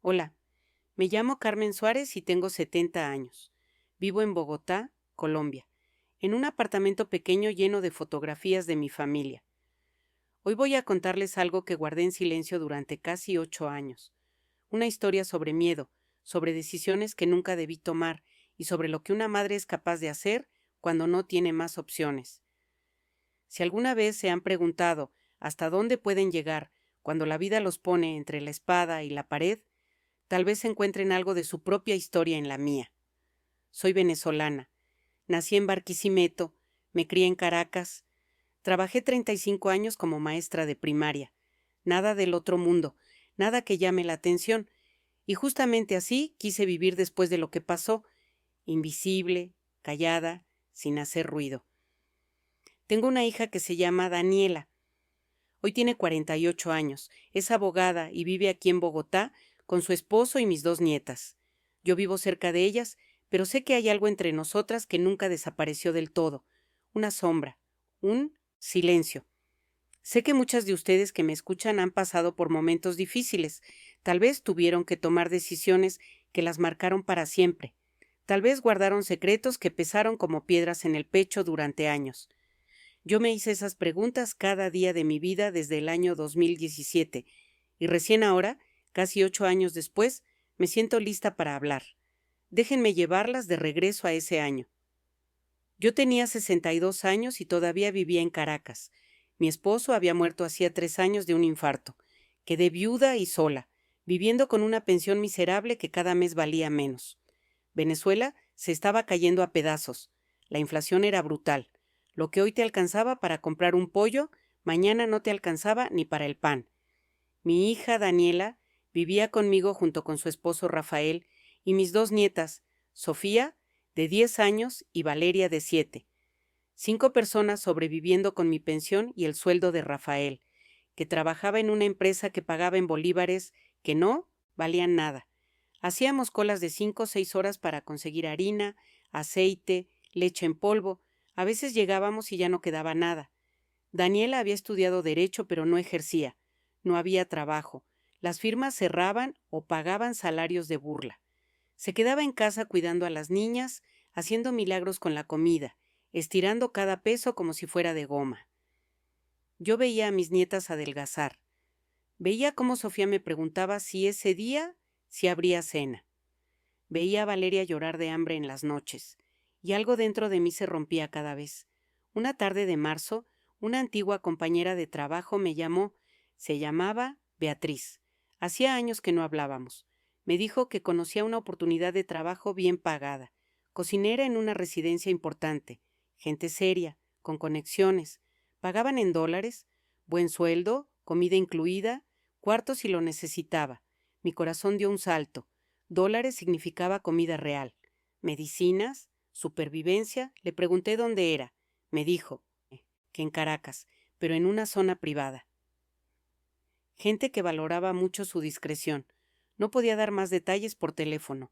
Hola, me llamo Carmen Suárez y tengo 70 años. Vivo en Bogotá, Colombia, en un apartamento pequeño lleno de fotografías de mi familia. Hoy voy a contarles algo que guardé en silencio durante casi 8 años. Una historia sobre miedo, sobre decisiones que nunca debí tomar y sobre lo que una madre es capaz de hacer cuando no tiene más opciones. Si alguna vez se han preguntado hasta dónde pueden llegar cuando la vida los pone entre la espada y la pared, tal vez encuentren algo de su propia historia en la mía. Soy venezolana. Nací en Barquisimeto, me crié en Caracas. Trabajé 35 años como maestra de primaria. Nada del otro mundo, nada que llame la atención. Y justamente así quise vivir después de lo que pasó, invisible, callada, sin hacer ruido. Tengo una hija que se llama Daniela. Hoy tiene 48 años, es abogada y vive aquí en Bogotá con su esposo y mis 2 nietas. Yo vivo cerca de ellas, pero sé que hay algo entre nosotras que nunca desapareció del todo, una sombra, un silencio. Sé que muchas de ustedes que me escuchan han pasado por momentos difíciles, tal vez tuvieron que tomar decisiones que las marcaron para siempre, tal vez guardaron secretos que pesaron como piedras en el pecho durante años. Yo me hice esas preguntas cada día de mi vida desde el año 2017 y recién ahora, casi 8 años después, me siento lista para hablar. Déjenme llevarlas de regreso a ese año. Yo tenía 62 años y todavía vivía en Caracas. Mi esposo había muerto hacía 3 años de un infarto. Quedé viuda y sola, viviendo con una pensión miserable que cada mes valía menos. Venezuela se estaba cayendo a pedazos. La inflación era brutal. Lo que hoy te alcanzaba para comprar un pollo, mañana no te alcanzaba ni para el pan. Mi hija Daniela vivía conmigo junto con su esposo Rafael y mis 2 nietas, Sofía, de 10 años, y Valeria, de 7. 5 personas sobreviviendo con mi pensión y el sueldo de Rafael, que trabajaba en una empresa que pagaba en bolívares que no valían nada. Hacíamos colas de 5 o 6 horas para conseguir harina, aceite, leche en polvo. A veces llegábamos y ya no quedaba nada. Daniela había estudiado derecho, pero no ejercía. No había trabajo. Las firmas cerraban o pagaban salarios de burla. Se quedaba en casa cuidando a las niñas, haciendo milagros con la comida, estirando cada peso como si fuera de goma. Yo veía a mis nietas adelgazar. Veía cómo Sofía me preguntaba si habría cena. Veía a Valeria llorar de hambre en las noches, y algo dentro de mí se rompía cada vez. Una tarde de marzo, una antigua compañera de trabajo me llamó. Se llamaba Beatriz. Hacía años que no hablábamos. Me dijo que conocía una oportunidad de trabajo bien pagada, cocinera en una residencia importante, gente seria, con conexiones, pagaban en dólares, buen sueldo, comida incluida, cuarto si lo necesitaba. Mi corazón dio un salto. Dólares significaba comida real. Medicinas, supervivencia. Le pregunté dónde era. Me dijo que en Caracas, pero en una zona privada. Gente que valoraba mucho su discreción. No podía dar más detalles por teléfono.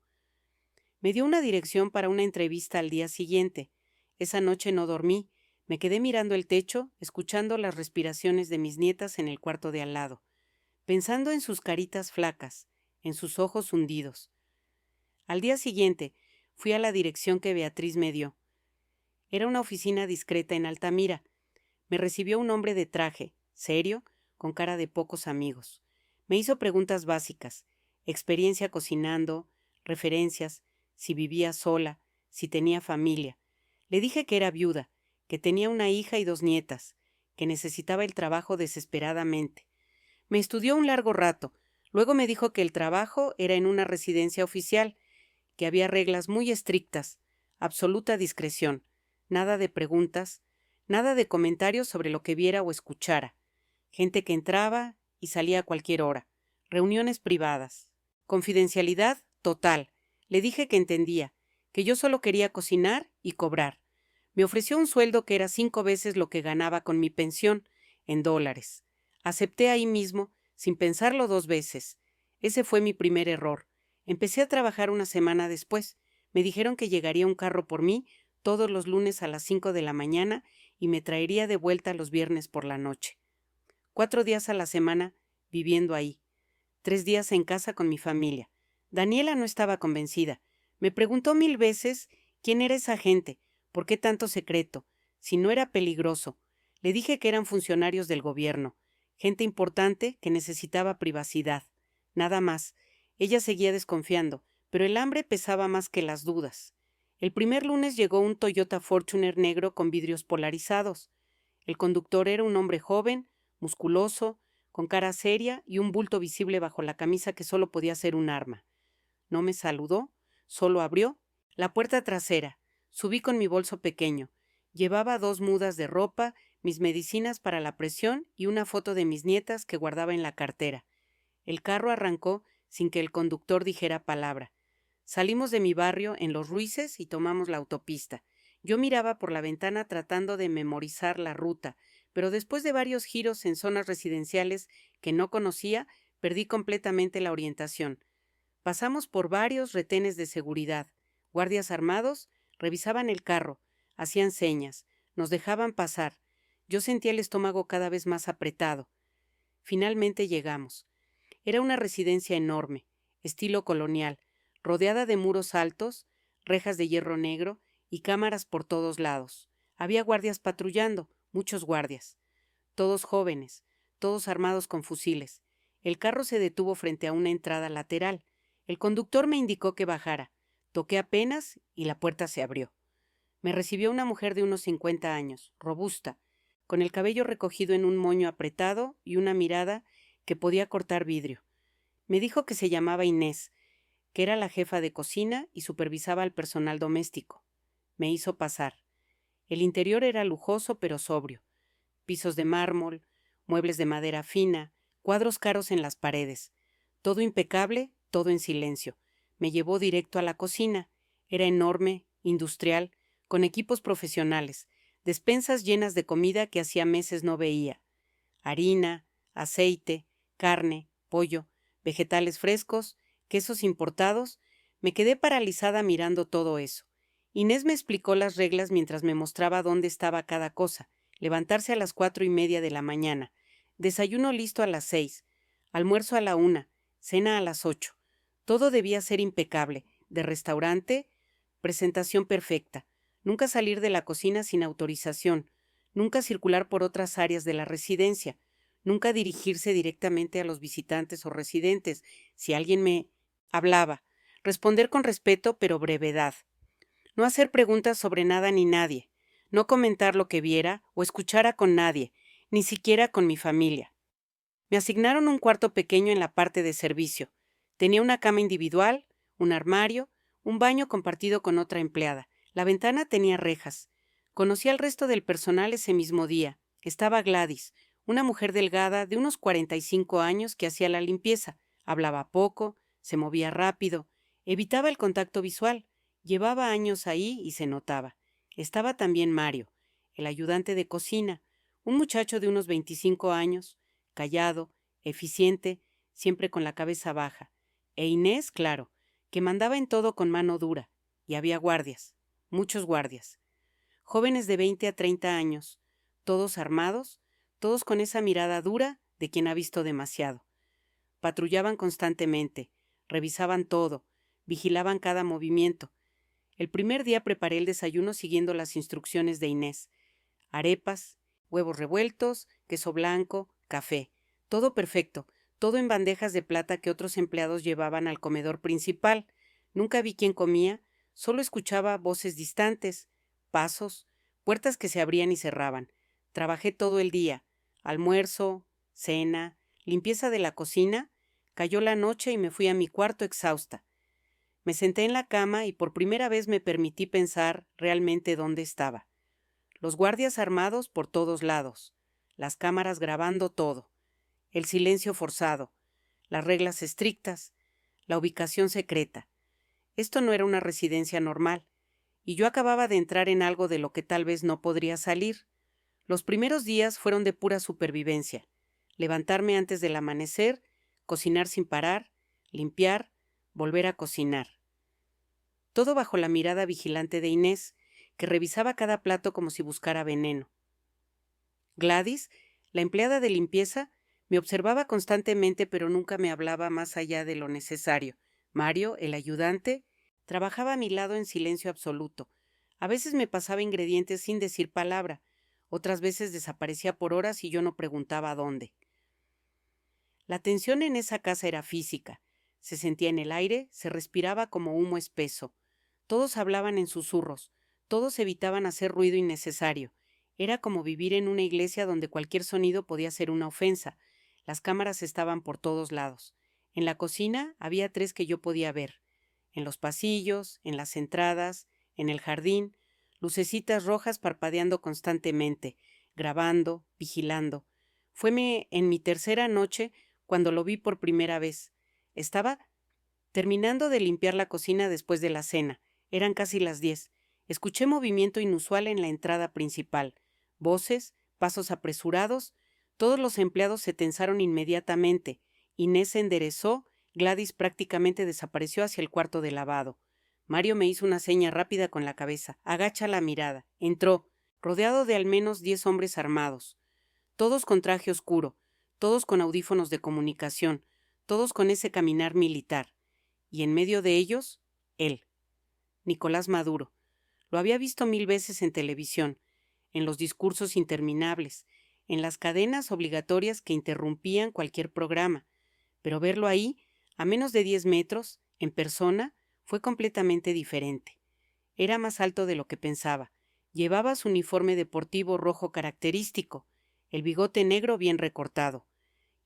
Me dio una dirección para una entrevista al día siguiente. Esa noche no dormí. Me quedé mirando el techo, escuchando las respiraciones de mis nietas en el cuarto de al lado, pensando en sus caritas flacas, en sus ojos hundidos. Al día siguiente, fui a la dirección que Beatriz me dio. Era una oficina discreta en Altamira. Me recibió un hombre de traje, serio, con cara de pocos amigos. Me hizo preguntas básicas: experiencia cocinando, referencias, si vivía sola, si tenía familia. Le dije que era viuda, que tenía una hija y 2 nietas, que necesitaba el trabajo desesperadamente. Me estudió un largo rato. Luego me dijo que el trabajo era en una residencia oficial, que había reglas muy estrictas, absoluta discreción, nada de preguntas, nada de comentarios sobre lo que viera o escuchara, gente que entraba y salía a cualquier hora, reuniones privadas, confidencialidad total. Le dije que entendía, que yo solo quería cocinar y cobrar. Me ofreció un sueldo que era 5 veces lo que ganaba con mi pensión, en dólares. Acepté ahí mismo, sin pensarlo 2 veces. Ese fue mi primer error. Empecé a trabajar una semana después. Me dijeron que llegaría un carro por mí todos los lunes a las 5 de la mañana y me traería de vuelta los viernes por la noche. 4 días a la semana viviendo ahí. 3 días en casa con mi familia. Daniela no estaba convencida. Me preguntó 1000 veces quién era esa gente, por qué tanto secreto, si no era peligroso. Le dije que eran funcionarios del gobierno, gente importante que necesitaba privacidad. Nada más. Ella seguía desconfiando, pero el hambre pesaba más que las dudas. El primer lunes llegó un Toyota Fortuner negro con vidrios polarizados. El conductor era un hombre joven, musculoso, con cara seria y un bulto visible bajo la camisa que solo podía ser un arma. No me saludó, solo abrió la puerta trasera. Subí con mi bolso pequeño. Llevaba 2 mudas de ropa, mis medicinas para la presión y una foto de mis nietas que guardaba en la cartera. El carro arrancó sin que el conductor dijera palabra. Salimos de mi barrio en Los Ruices y tomamos la autopista. Yo miraba por la ventana tratando de memorizar la ruta, pero después de varios giros en zonas residenciales que no conocía, perdí completamente la orientación. Pasamos por varios retenes de seguridad. Guardias armados revisaban el carro, hacían señas, nos dejaban pasar. Yo sentía el estómago cada vez más apretado. Finalmente llegamos. Era una residencia enorme, estilo colonial, rodeada de muros altos, rejas de hierro negro y cámaras por todos lados. Había guardias patrullando, muchos guardias. Todos jóvenes, todos armados con fusiles. El carro se detuvo frente a una entrada lateral. El conductor me indicó que bajara. Toqué apenas y la puerta se abrió. Me recibió una mujer de unos 50 años, robusta, con el cabello recogido en un moño apretado y una mirada que podía cortar vidrio. Me dijo que se llamaba Inés, que era la jefa de cocina y supervisaba al personal doméstico. Me hizo pasar. El interior era lujoso pero sobrio. Pisos de mármol, muebles de madera fina, cuadros caros en las paredes. Todo impecable, todo en silencio. Me llevó directo a la cocina. Era enorme, industrial, con equipos profesionales, despensas llenas de comida que hacía meses no veía. Harina, aceite, carne, pollo, vegetales frescos, quesos importados. Me quedé paralizada mirando todo eso. Inés me explicó las reglas mientras me mostraba dónde estaba cada cosa. Levantarse a las 4:30 de la mañana, desayuno listo a las 6, almuerzo a la 1, cena a las 8. Todo debía ser impecable, de restaurante, presentación perfecta. Nunca salir de la cocina sin autorización, nunca circular por otras áreas de la residencia, nunca dirigirse directamente a los visitantes o residentes. Si alguien me hablaba, responder con respeto pero brevedad. No hacer preguntas sobre nada ni nadie. No comentar lo que viera o escuchara con nadie, ni siquiera con mi familia. Me asignaron un cuarto pequeño en la parte de servicio. Tenía una cama individual, un armario, un baño compartido con otra empleada. La ventana tenía rejas. Conocí al resto del personal ese mismo día. Estaba Gladys, una mujer delgada de unos 45 años que hacía la limpieza. Hablaba poco, se movía rápido, evitaba el contacto visual. Llevaba años ahí y se notaba. Estaba también Mario, el ayudante de cocina, un muchacho de unos 25 años, callado, eficiente, siempre con la cabeza baja. E Inés, claro, que mandaba en todo con mano dura. Y había guardias, muchos guardias. Jóvenes de 20 a 30 años, todos armados, todos con esa mirada dura de quien ha visto demasiado. Patrullaban constantemente, revisaban todo, vigilaban cada movimiento. El primer día preparé el desayuno siguiendo las instrucciones de Inés. Arepas, huevos revueltos, queso blanco, café. Todo perfecto, todo en bandejas de plata que otros empleados llevaban al comedor principal. Nunca vi quién comía, solo escuchaba voces distantes, pasos, puertas que se abrían y cerraban. Trabajé todo el día, almuerzo, cena, limpieza de la cocina. Cayó la noche y me fui a mi cuarto exhausta. Me senté en la cama y por primera vez me permití pensar realmente dónde estaba. Los guardias armados por todos lados, las cámaras grabando todo, el silencio forzado, las reglas estrictas, la ubicación secreta. Esto no era una residencia normal, y yo acababa de entrar en algo de lo que tal vez no podría salir. Los primeros días fueron de pura supervivencia. Levantarme antes del amanecer, cocinar sin parar, limpiar, volver a cocinar. Todo bajo la mirada vigilante de Inés, que revisaba cada plato como si buscara veneno. Gladys, la empleada de limpieza, Me observaba constantemente, pero nunca me hablaba más allá de lo necesario. Mario, el ayudante, trabajaba a mi lado en silencio absoluto. A veces me pasaba ingredientes sin decir palabra. Otras veces desaparecía por horas y yo no preguntaba dónde. La tensión en esa casa era física. Se sentía en el aire, se respiraba como humo espeso. Todos hablaban en susurros, todos evitaban hacer ruido innecesario. Era como vivir en una iglesia donde cualquier sonido podía ser una ofensa. Las cámaras estaban por todos lados. En la cocina había 3 que yo podía ver. En los pasillos, en las entradas, en el jardín, lucecitas rojas parpadeando constantemente, grabando, vigilando. Fue en mi tercera noche cuando lo vi por primera vez. Estaba terminando de limpiar la cocina después de la cena. Eran casi las 10. Escuché movimiento inusual en la entrada principal. Voces, pasos apresurados. Todos los empleados se tensaron inmediatamente. Inés se enderezó. Gladys prácticamente desapareció hacia el cuarto de lavado. Mario me hizo una seña rápida con la cabeza. Agacha la mirada. Entró, rodeado de al menos 10 hombres armados. Todos con traje oscuro, todos con audífonos de comunicación, todos con ese caminar militar. Y en medio de ellos, él, Nicolás Maduro. Lo había visto 1000 veces en televisión, en los discursos interminables, en las cadenas obligatorias que interrumpían cualquier programa, pero verlo ahí, a menos de 10 metros, en persona, fue completamente diferente. Era más alto de lo que pensaba. Llevaba su uniforme deportivo rojo característico, el bigote negro bien recortado.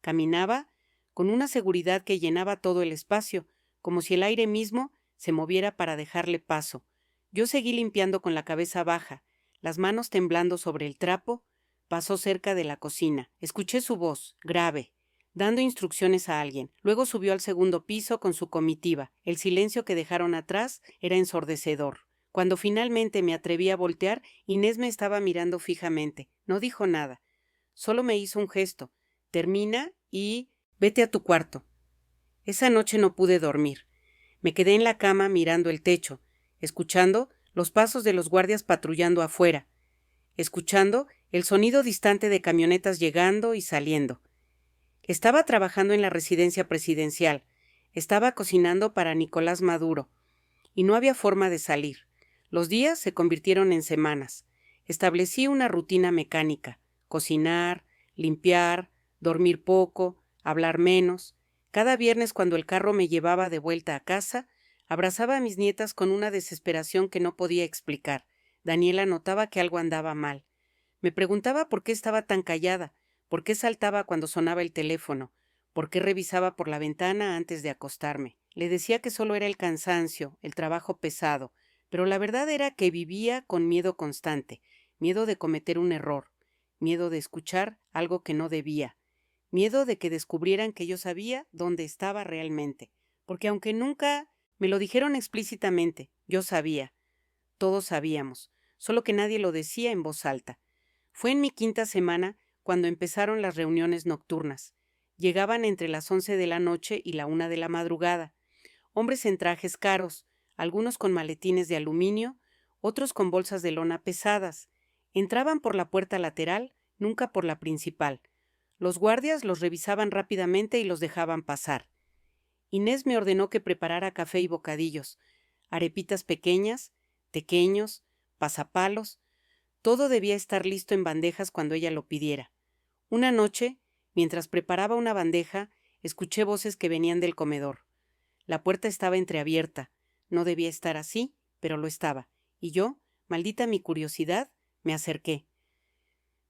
Caminaba con una seguridad que llenaba todo el espacio, como si el aire mismo se moviera para dejarle paso. Yo seguí limpiando con la cabeza baja, las manos temblando sobre el trapo. Pasó cerca de la cocina. Escuché su voz, grave, dando instrucciones a alguien. Luego subió al segundo piso con su comitiva. El silencio que dejaron atrás era ensordecedor. Cuando finalmente me atreví a voltear, Inés me estaba mirando fijamente. No dijo nada. Solo me hizo un gesto. Termina y vete a tu cuarto. Esa noche no pude dormir. Me quedé en la cama mirando el techo, escuchando los pasos de los guardias patrullando afuera, escuchando el sonido distante de camionetas llegando y saliendo. Estaba trabajando en la residencia presidencial, estaba cocinando para Nicolás Maduro, y no había forma de salir. Los días se convirtieron en semanas. Establecí una rutina mecánica: cocinar, limpiar, dormir poco, hablar menos. Cada viernes, cuando el carro me llevaba de vuelta a casa, abrazaba a mis nietas con una desesperación que no podía explicar. Daniela notaba que algo andaba mal. Me preguntaba por qué estaba tan callada, por qué saltaba cuando sonaba el teléfono, por qué revisaba por la ventana antes de acostarme. Le decía que solo era el cansancio, el trabajo pesado, pero la verdad era que vivía con miedo constante, miedo de cometer un error, miedo de escuchar algo que no debía, miedo de que descubrieran que yo sabía dónde estaba realmente, porque aunque nunca me lo dijeron explícitamente, yo sabía, todos sabíamos, solo que nadie lo decía en voz alta. Fue en mi 5ª semana cuando empezaron las reuniones nocturnas. Llegaban entre las 11 de la noche y la 1 de la madrugada. Hombres en trajes caros, algunos con maletines de aluminio, otros con bolsas de lona pesadas. Entraban por la puerta lateral, nunca por la principal. Los guardias los revisaban rápidamente y los dejaban pasar. Inés me ordenó que preparara café y bocadillos, arepitas pequeñas, tequeños, pasapalos. Todo debía estar listo en bandejas cuando ella lo pidiera. Una noche, mientras preparaba una bandeja, escuché voces que venían del comedor. La puerta estaba entreabierta. No debía estar así, pero lo estaba. Y yo, maldita mi curiosidad, me acerqué.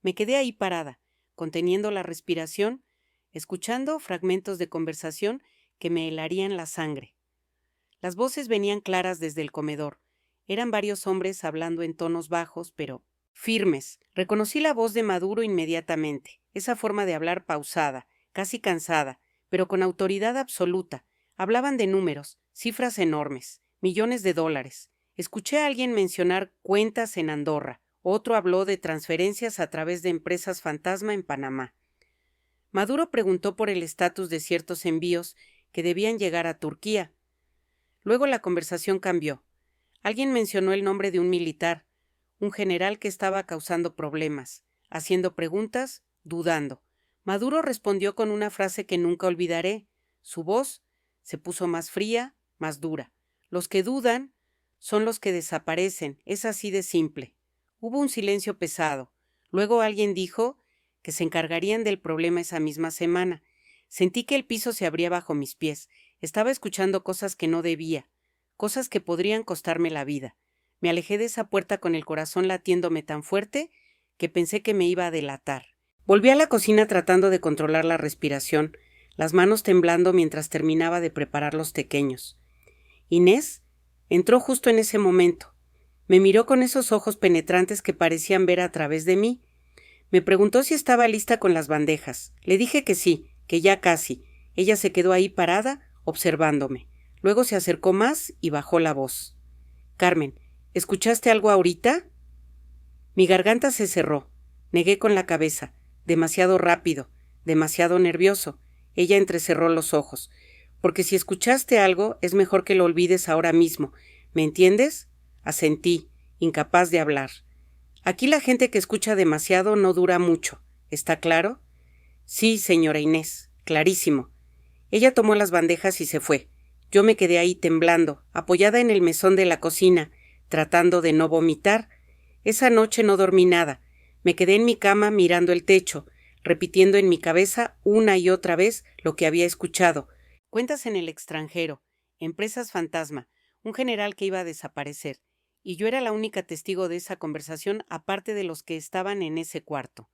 Me quedé ahí parada, conteniendo la respiración, escuchando fragmentos de conversación que me helarían la sangre. Las voces venían claras desde el comedor. Eran varios hombres hablando en tonos bajos, pero firmes. Reconocí la voz de Maduro inmediatamente, esa forma de hablar pausada, casi cansada, pero con autoridad absoluta. Hablaban de números, cifras enormes, millones de dólares. Escuché a alguien mencionar cuentas en Andorra. Otro habló de transferencias a través de empresas fantasma en Panamá. Maduro preguntó por el estatus de ciertos envíos que debían llegar a Turquía. Luego la conversación cambió. Alguien mencionó el nombre de un militar, un general que estaba causando problemas, haciendo preguntas, dudando. Maduro respondió con una frase que nunca olvidaré. Su voz se puso más fría, más dura. Los que dudan son los que desaparecen, es así de simple. Hubo un silencio pesado. Luego alguien dijo que se encargarían del problema esa misma semana. Sentí que el piso se abría bajo mis pies. Estaba escuchando cosas que no debía, cosas que podrían costarme la vida. Me alejé de esa puerta con el corazón latiéndome tan fuerte que pensé que me iba a delatar. Volví a la cocina tratando de controlar la respiración, las manos temblando mientras terminaba de preparar los tequeños. Inés entró justo en ese momento. Me miró con esos ojos penetrantes que parecían ver a través de mí. Me preguntó si estaba lista con las bandejas. Le dije que sí, que ya casi. Ella se quedó ahí parada, observándome. Luego se acercó más y bajó la voz. Carmen, ¿escuchaste algo ahorita? Mi garganta se cerró. Negué con la cabeza. Demasiado rápido, demasiado nervioso. Ella entrecerró los ojos. Porque si escuchaste algo, es mejor que lo olvides ahora mismo. ¿Me entiendes? Asentí, incapaz de hablar. Aquí la gente que escucha demasiado no dura mucho. ¿Está claro? Sí, señora Inés, clarísimo. Ella tomó las bandejas y se fue. Yo me quedé ahí temblando, apoyada en el mesón de la cocina, tratando de no vomitar. Esa noche no dormí nada. Me quedé en mi cama mirando el techo, repitiendo en mi cabeza una y otra vez lo que había escuchado. Cuentas en el extranjero, empresas fantasma, un general que iba a desaparecer, y yo era la única testigo de esa conversación aparte de los que estaban en ese cuarto.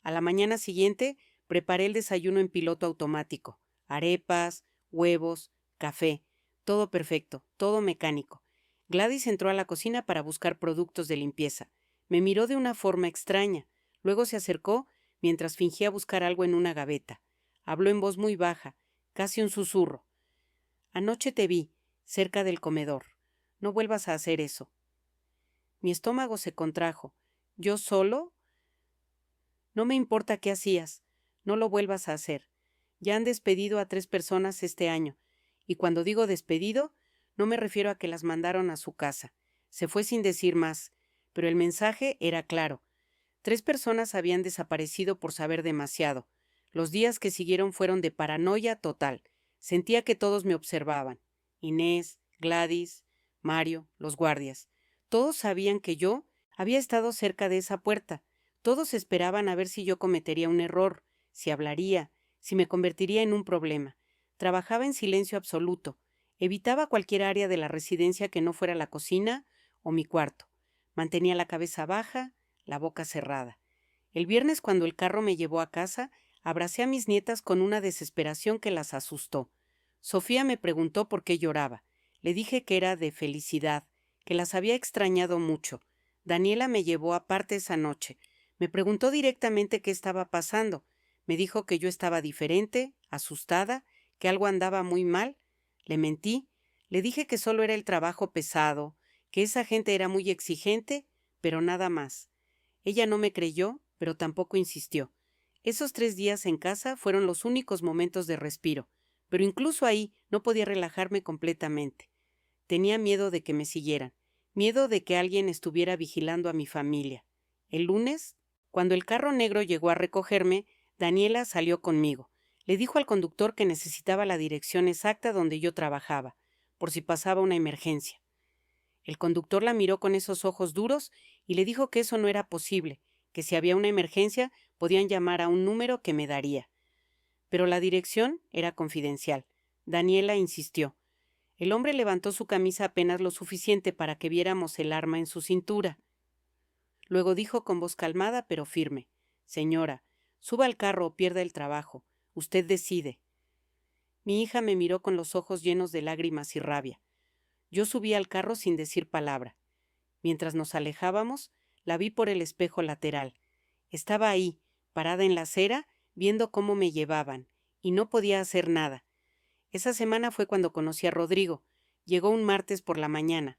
A la mañana siguiente preparé el desayuno en piloto automático, arepas, huevos, café, todo perfecto, todo mecánico. Gladys entró a la cocina para buscar productos de limpieza. Me miró de una forma extraña. Luego se acercó mientras fingía buscar algo en una gaveta. Habló en voz muy baja, casi un susurro. Anoche te vi, cerca del comedor. No vuelvas a hacer eso. Mi estómago se contrajo. ¿Yo solo? No me importa qué hacías. No lo vuelvas a hacer. Ya han despedido a 3 personas este año. Y cuando digo despedido, no me refiero a que las mandaron a su casa. Se fue sin decir más. Pero el mensaje era claro. 3 personas habían desaparecido por saber demasiado. Los días que siguieron fueron de paranoia total. Sentía que todos me observaban. Inés, Gladys, Mario, los guardias. Todos sabían que yo había estado cerca de esa puerta. Todos esperaban a ver si yo cometería un error, si hablaría, si me convertiría en un problema. Trabajaba en silencio absoluto. Evitaba cualquier área de la residencia que no fuera la cocina o mi cuarto. Mantenía la cabeza baja, la boca cerrada. El viernes, cuando el carro me llevó a casa, abracé a mis nietas con una desesperación que las asustó. Sofía me preguntó por qué lloraba. Le dije que era de felicidad, que las había extrañado mucho. Daniela me llevó aparte esa noche. Me preguntó directamente qué estaba pasando. Me dijo que yo estaba diferente, asustada, que algo andaba muy mal. Le mentí. Le dije que solo era el trabajo pesado, que esa gente era muy exigente, pero nada más. Ella no me creyó, pero tampoco insistió. Esos 3 días en casa fueron los únicos momentos de respiro, pero incluso ahí no podía relajarme completamente. Tenía miedo de que me siguieran, miedo de que alguien estuviera vigilando a mi familia. El lunes, cuando el carro negro llegó a recogerme, Daniela salió conmigo. Le dijo al conductor que necesitaba la dirección exacta donde yo trabajaba, por si pasaba una emergencia. El conductor la miró con esos ojos duros y le dijo que eso no era posible, que si había una emergencia podían llamar a un número que me daría. Pero la dirección era confidencial. Daniela insistió. El hombre levantó su camisa apenas lo suficiente para que viéramos el arma en su cintura. Luego dijo con voz calmada pero firme: Señora, suba al carro o pierda el trabajo. Usted decide. Mi hija me miró con los ojos llenos de lágrimas y rabia. Yo subí al carro sin decir palabra. Mientras nos alejábamos, la vi por el espejo lateral. Estaba ahí, parada en la acera, viendo cómo me llevaban, y no podía hacer nada. Esa semana fue cuando conocí a Rodrigo. Llegó un martes por la mañana.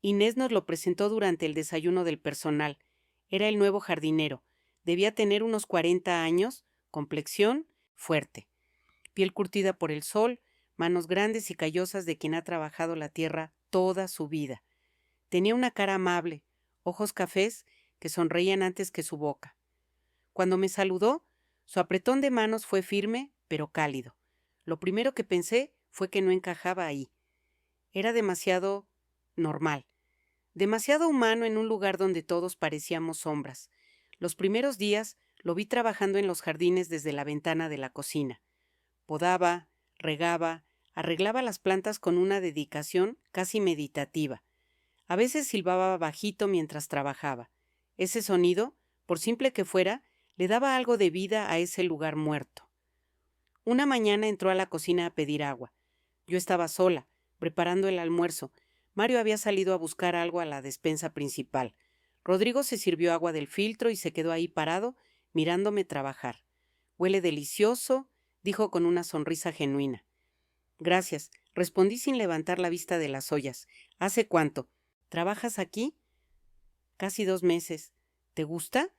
Inés nos lo presentó durante el desayuno del personal. Era el nuevo jardinero. Debía tener unos 40 años, complexión fuerte, piel curtida por el sol, manos grandes y callosas de quien ha trabajado la tierra toda su vida. Tenía una cara amable, ojos cafés que sonreían antes que su boca. Cuando me saludó, Su apretón de manos fue firme, pero cálido. Lo primero que pensé fue que no encajaba ahí. Era demasiado normal, demasiado humano en un lugar donde todos parecíamos sombras. Los primeros días lo vi trabajando en los jardines desde la ventana de la cocina. Podaba, regaba, arreglaba las plantas con una dedicación casi meditativa. A veces silbaba bajito mientras trabajaba. Ese sonido, por simple que fuera, le daba algo de vida a ese lugar muerto. Una mañana entró a la cocina a pedir agua. Yo estaba sola, preparando el almuerzo. Mario había salido a buscar algo a la despensa principal. Rodrigo se sirvió agua del filtro y se quedó ahí parado, mirándome trabajar. «Huele delicioso», dijo con una sonrisa genuina. «Gracias», respondí sin levantar la vista de las ollas. «¿Hace cuánto? ¿Trabajas aquí?» «Casi 2 meses. ¿Te gusta?»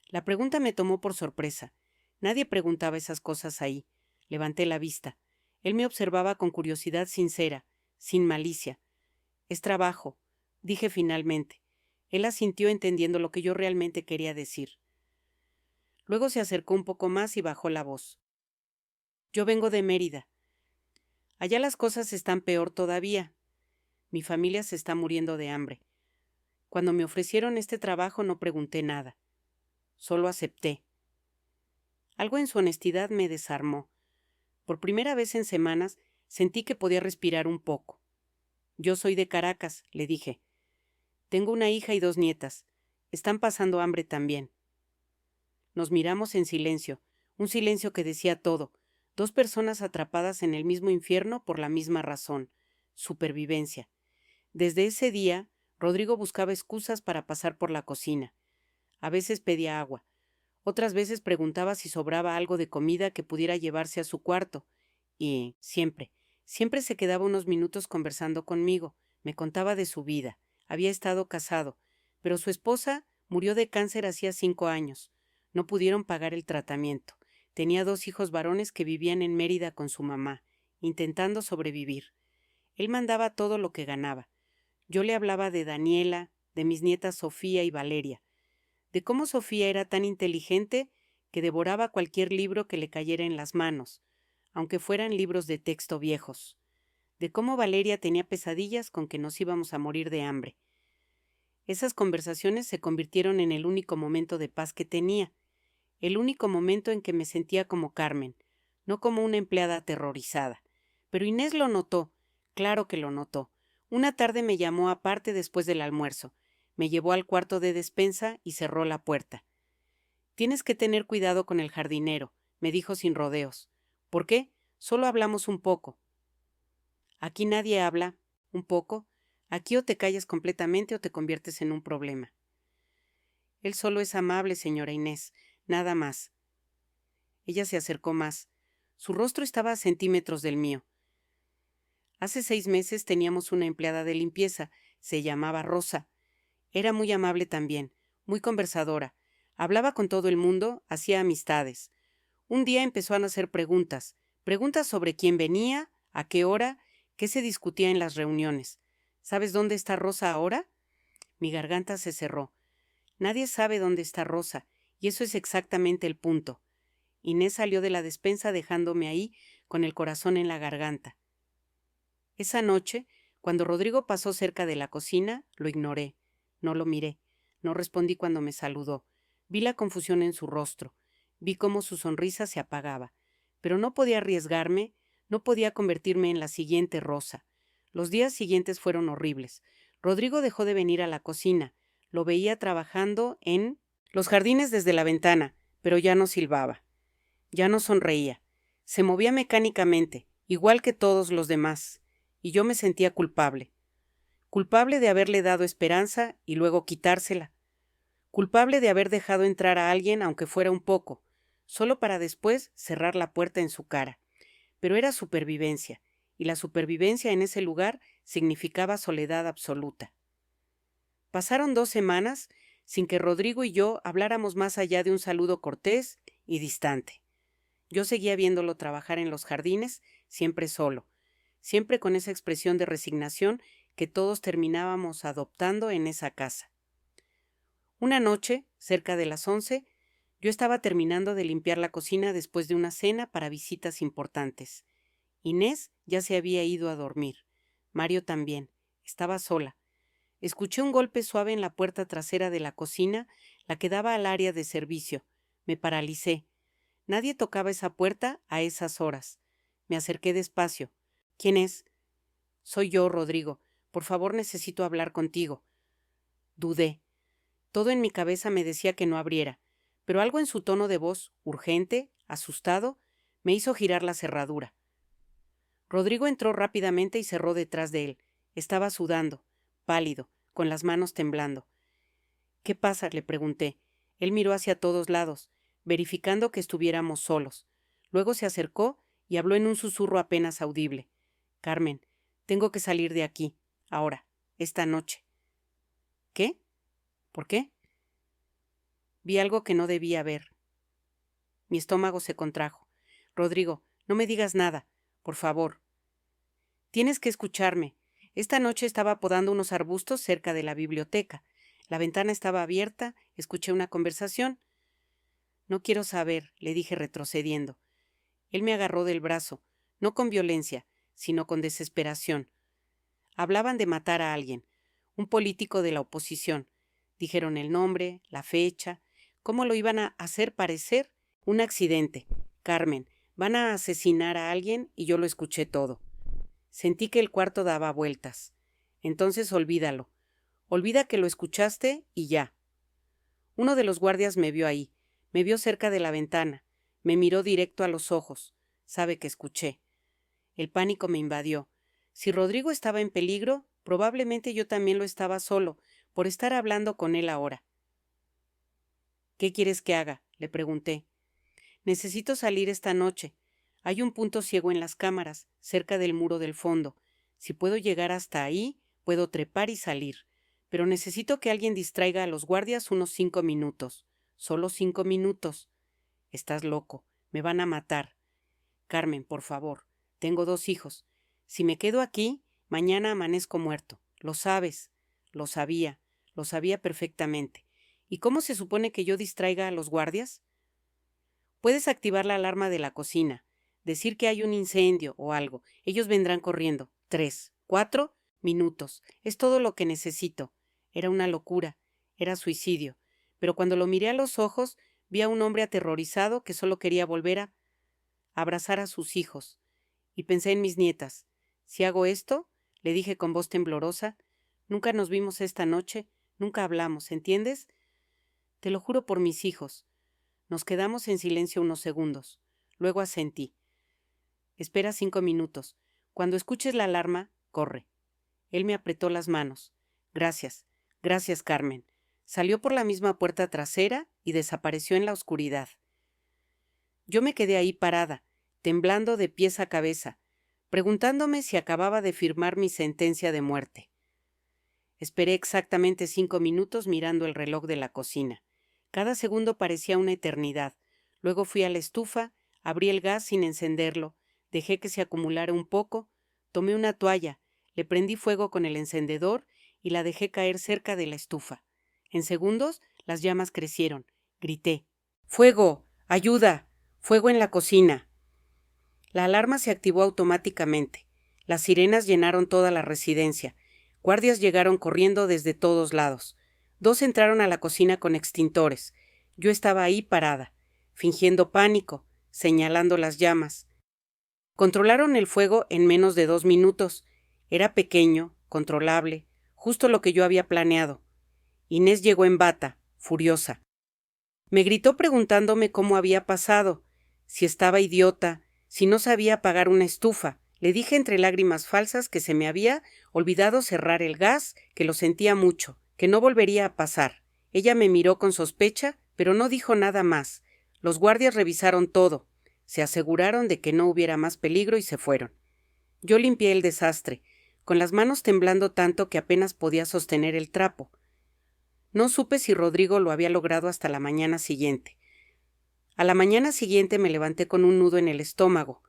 La pregunta me tomó por sorpresa. Nadie preguntaba esas cosas ahí. Levanté la vista. Él me observaba con curiosidad sincera, sin malicia. «Es trabajo», dije finalmente. Él asintió entendiendo lo que yo realmente quería decir. Luego se acercó un poco más y bajó la voz. «Yo vengo de Mérida. Allá las cosas están peor todavía. Mi familia se está muriendo de hambre. Cuando me ofrecieron este trabajo no pregunté nada. Solo acepté». Algo en su honestidad me desarmó. Por primera vez en semanas sentí que podía respirar un poco. «Yo soy de Caracas», le dije. «Tengo una hija y 2 nietas. Están pasando hambre también». Nos miramos en silencio, un silencio que decía todo. 2 personas atrapadas en el mismo infierno por la misma razón: supervivencia. Desde ese día, Rodrigo buscaba excusas para pasar por la cocina. A veces pedía agua. Otras veces preguntaba si sobraba algo de comida que pudiera llevarse a su cuarto. Y siempre se quedaba unos minutos conversando conmigo. Me contaba de su vida. Había estado casado, pero su esposa murió de cáncer hacía 5 años. No pudieron pagar el tratamiento. Tenía 2 hijos varones que vivían en Mérida con su mamá, intentando sobrevivir. Él mandaba todo lo que ganaba. Yo le hablaba de Daniela, de mis nietas Sofía y Valeria, de cómo Sofía era tan inteligente que devoraba cualquier libro que le cayera en las manos, aunque fueran libros de texto viejos, de cómo Valeria tenía pesadillas con que nos íbamos a morir de hambre. Esas conversaciones se convirtieron en el único momento de paz que tenía, el único momento en que me sentía como Carmen, no como una empleada aterrorizada. Pero Inés lo notó, claro que lo notó. Una tarde me llamó aparte después del almuerzo. Me llevó al cuarto de despensa y cerró la puerta. «Tienes que tener cuidado con el jardinero», me dijo sin rodeos. «¿Por qué? Solo hablamos un poco». «Aquí nadie habla. ¿Un poco? Aquí o te callas completamente o te conviertes en un problema». «Él solo es amable, señora Inés. Nada más». Ella se acercó más. Su rostro estaba a centímetros del mío. «Hace 6 meses teníamos una empleada de limpieza. Se llamaba Rosa. Era muy amable también, muy conversadora. Hablaba con todo el mundo, hacía amistades. Un día empezó a hacer preguntas sobre quién venía, a qué hora, qué se discutía en las reuniones. ¿Sabes dónde está Rosa ahora?» Mi garganta se cerró. Nadie sabe dónde está Rosa, y eso es exactamente el punto. Inés salió de la despensa dejándome ahí con el corazón en la garganta. Esa noche, cuando Rodrigo pasó cerca de la cocina, lo ignoré. No lo miré. No respondí cuando me saludó. Vi la confusión en su rostro. Vi cómo su sonrisa se apagaba. Pero no podía arriesgarme, no podía convertirme en la siguiente Rosa. Los días siguientes fueron horribles. Rodrigo dejó de venir a la cocina. Lo veía trabajando en los jardines desde la ventana, pero ya no silbaba. Ya no sonreía. Se movía mecánicamente, igual que todos los demás. Y yo me sentía culpable. Culpable de haberle dado esperanza y luego quitársela. Culpable de haber dejado entrar a alguien aunque fuera un poco, solo para después cerrar la puerta en su cara. Pero era supervivencia, y la supervivencia en ese lugar significaba soledad absoluta. Pasaron 2 semanas sin que Rodrigo y yo habláramos más allá de un saludo cortés y distante. Yo seguía viéndolo trabajar en los jardines, siempre solo, siempre con esa expresión de resignación que todos terminábamos adoptando en esa casa. Una noche, cerca de las 11, Yo estaba terminando de limpiar la cocina después de una cena para visitas importantes. Inés ya se había ido a dormir. Mario también. Estaba sola. Escuché un golpe suave en la puerta trasera de la cocina, la que daba al área de servicio. Me paralicé. Nadie tocaba esa puerta a esas horas. Me acerqué despacio. ¿Quién es? Soy yo, Rodrigo. Por favor, necesito hablar contigo. Dudé. Todo en mi cabeza me decía que no abriera, pero algo en su tono de voz, urgente, asustado, me hizo girar la cerradura. Rodrigo entró rápidamente y cerró detrás de él. Estaba sudando, pálido, con las manos temblando. ¿Qué pasa?, le pregunté. Él miró hacia todos lados, verificando que estuviéramos solos. Luego se acercó y habló en un susurro apenas audible. Carmen, tengo que salir de aquí, ahora, esta noche. ¿Qué? ¿Por qué? Vi algo que no debía ver. Mi estómago se contrajo. Rodrigo, no me digas nada, por favor. Tienes que escucharme. Esta noche estaba podando unos arbustos cerca de la biblioteca. La ventana estaba abierta, escuché una conversación. No quiero saber, le dije retrocediendo. Él me agarró del brazo, no con violencia, sino con desesperación. Hablaban de matar a alguien, un político de la oposición. Dijeron el nombre, la fecha, cómo lo iban a hacer parecer un accidente. Carmen, van a asesinar a alguien y yo lo escuché todo. Sentí que el cuarto daba vueltas. Entonces olvídalo. Olvida que lo escuchaste y ya. Uno de los guardias me vio ahí. Me vio cerca de la ventana. Me miró directo a los ojos. Sabe que escuché. El pánico me invadió. Si Rodrigo estaba en peligro, probablemente yo también lo estaba solo, por estar hablando con él ahora. ¿Qué quieres que haga?, le pregunté. Necesito salir esta noche. Hay un punto ciego en las cámaras, cerca del muro del fondo. Si puedo llegar hasta ahí, puedo trepar y salir. Pero necesito que alguien distraiga a los guardias unos 5 minutos. Solo 5 minutos. Estás loco. Me van a matar. Carmen, por favor. Tengo 2 hijos. Si me quedo aquí, mañana amanezco muerto. Lo sabes. Lo sabía perfectamente. ¿Y cómo se supone que yo distraiga a los guardias? Puedes activar la alarma de la cocina, decir que hay un incendio o algo. Ellos vendrán corriendo. 3, 4 minutos. Es todo lo que necesito. Era una locura. Era suicidio. Pero cuando lo miré a los ojos, vi a un hombre aterrorizado que solo quería volver a abrazar a sus hijos. Y pensé en mis nietas. Si hago esto, le dije con voz temblorosa, nunca nos vimos esta noche, nunca hablamos, ¿entiendes? Te lo juro por mis hijos. Nos quedamos en silencio unos segundos. Luego asentí. Espera 5 minutos. Cuando escuches la alarma, corre. Él me apretó las manos. Gracias, Carmen. Salió por la misma puerta trasera y desapareció en la oscuridad. Yo me quedé ahí parada, temblando de pies a cabeza, preguntándome si acababa de firmar mi sentencia de muerte. Esperé exactamente 5 minutos mirando el reloj de la cocina. Cada segundo parecía una eternidad. Luego fui a la estufa, abrí el gas sin encenderlo, dejé que se acumulara un poco, tomé una toalla, le prendí fuego con el encendedor y la dejé caer cerca de la estufa. En segundos, las llamas crecieron. Grité. ¡Fuego! ¡Ayuda! ¡Fuego en la cocina! La alarma se activó automáticamente. Las sirenas llenaron toda la residencia. Guardias llegaron corriendo desde todos lados. 2 entraron a la cocina con extintores. Yo estaba ahí parada, fingiendo pánico, señalando las llamas. Controlaron el fuego en menos de 2 minutos. Era pequeño, controlable, justo lo que yo había planeado. Inés llegó en bata, furiosa. Me gritó preguntándome cómo había pasado, si estaba idiota, si no sabía apagar una estufa. Le dije entre lágrimas falsas que se me había olvidado cerrar el gas, que lo sentía mucho, que no volvería a pasar. Ella me miró con sospecha, pero no dijo nada más. Los guardias revisaron todo, se aseguraron de que no hubiera más peligro y se fueron. Yo limpié el desastre, con las manos temblando tanto que apenas podía sostener el trapo. No supe si Rodrigo lo había logrado hasta la mañana siguiente. A la mañana siguiente me levanté con un nudo en el estómago.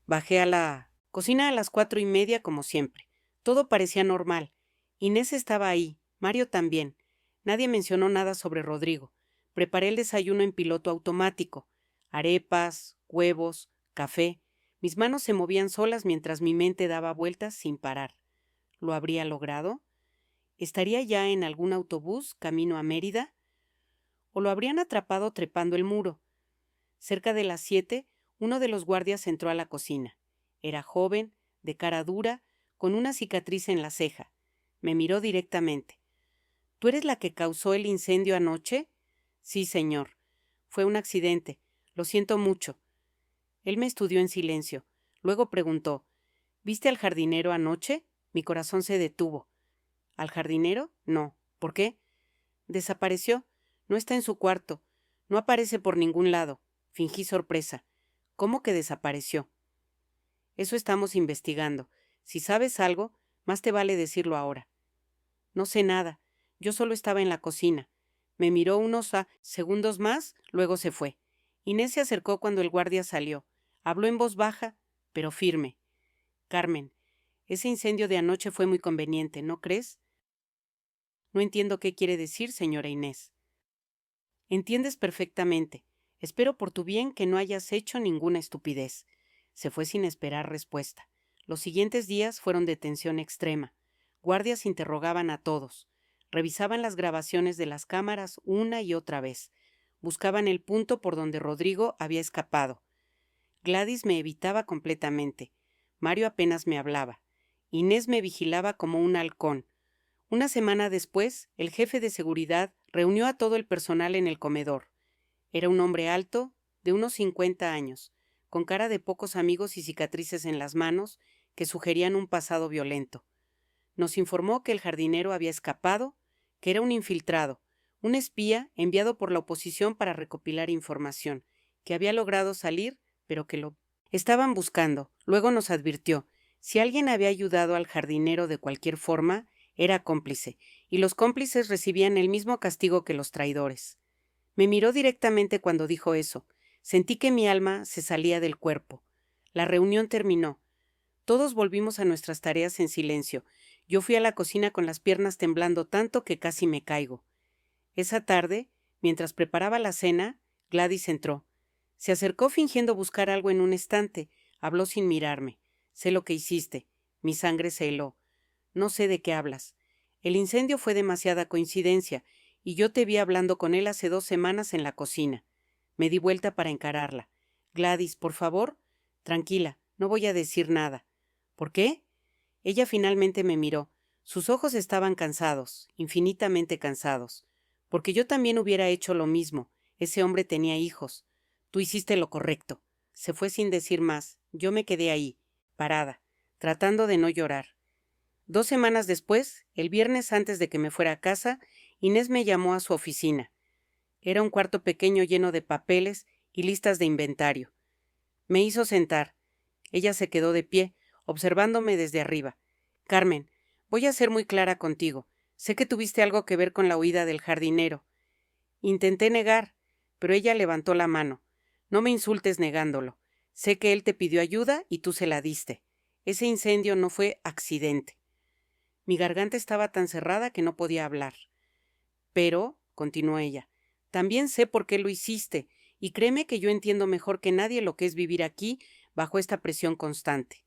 Bajé a la cocina a las 4:30 como siempre. Todo parecía normal. Inés estaba ahí, Mario también. Nadie mencionó nada sobre Rodrigo. Preparé el desayuno en piloto automático. Arepas, huevos, café. Mis manos se movían solas mientras mi mente daba vueltas sin parar. ¿Lo habría logrado? ¿Estaría ya en algún autobús camino a Mérida? ¿O lo habrían atrapado trepando el muro? Cerca de las 7, uno de los guardias entró a la cocina. Era joven, de cara dura, con una cicatriz en la ceja. Me miró directamente. ¿Tú eres la que causó el incendio anoche? Sí, señor. Fue un accidente. Lo siento mucho. Él me estudió en silencio. Luego preguntó, ¿viste al jardinero anoche? Mi corazón se detuvo. ¿Al jardinero? No. ¿Por qué? Desapareció. No está en su cuarto. No aparece por ningún lado. Fingí sorpresa. ¿Cómo que desapareció? Eso estamos investigando. Si sabes algo, más te vale decirlo ahora. No sé nada. Yo solo estaba en la cocina. Me miró unos segundos más, luego se fue. Inés se acercó cuando el guardia salió. Habló en voz baja, pero firme. Carmen, ese incendio de anoche fue muy conveniente, ¿no crees? No entiendo qué quiere decir, señora Inés. Entiendes perfectamente. Espero por tu bien que no hayas hecho ninguna estupidez. Se fue sin esperar respuesta. Los siguientes días fueron de tensión extrema. Guardias interrogaban a todos. Revisaban las grabaciones de las cámaras una y otra vez. Buscaban el punto por donde Rodrigo había escapado. Gladys me evitaba completamente. Mario apenas me hablaba. Inés me vigilaba como un halcón. Una semana después, el jefe de seguridad reunió a todo el personal en el comedor. Era un hombre alto, de unos 50 años, con cara de pocos amigos y cicatrices en las manos que sugerían un pasado violento. Nos informó que el jardinero había escapado, que era un infiltrado, un espía enviado por la oposición para recopilar información, que había logrado salir, pero que lo estaban buscando. Luego nos advirtió, si alguien había ayudado al jardinero de cualquier forma, era cómplice, y los cómplices recibían el mismo castigo que los traidores. Me miró directamente cuando dijo eso. Sentí que mi alma se salía del cuerpo. La reunión terminó. Todos volvimos a nuestras tareas en silencio. Yo fui a la cocina con las piernas temblando tanto que casi me caigo. Esa tarde, mientras preparaba la cena, Gladys entró. Se acercó fingiendo buscar algo en un estante. Habló sin mirarme. Sé lo que hiciste. Mi sangre se heló. No sé de qué hablas. El incendio fue demasiada coincidencia, y yo te vi hablando con él hace 2 semanas en la cocina. Me di vuelta para encararla. Gladys, por favor. Tranquila, no voy a decir nada. ¿Por qué? Ella finalmente me miró. Sus ojos estaban cansados, infinitamente cansados. Porque yo también hubiera hecho lo mismo. Ese hombre tenía hijos. Tú hiciste lo correcto. Se fue sin decir más. Yo me quedé ahí, parada, tratando de no llorar. 2 semanas después, el viernes antes de que me fuera a casa, Inés me llamó a su oficina. Era un cuarto pequeño lleno de papeles y listas de inventario. Me hizo sentar. Ella se quedó de pie, observándome desde arriba. Carmen, voy a ser muy clara contigo. Sé que tuviste algo que ver con la huida del jardinero. Intenté negar, pero ella levantó la mano. No me insultes negándolo. Sé que él te pidió ayuda y tú se la diste. Ese incendio no fue accidente. Mi garganta estaba tan cerrada que no podía hablar. Pero, continuó ella, también sé por qué lo hiciste, y créeme que yo entiendo mejor que nadie lo que es vivir aquí bajo esta presión constante.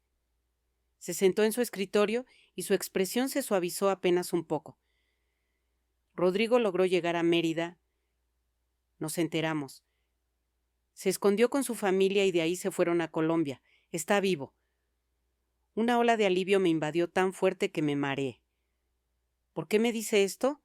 Se sentó en su escritorio y su expresión se suavizó apenas un poco. Rodrigo logró llegar a Mérida. Nos enteramos. Se escondió con su familia y de ahí se fueron a Colombia. Está vivo. Una ola de alivio me invadió tan fuerte que me mareé. ¿Por qué me dice esto?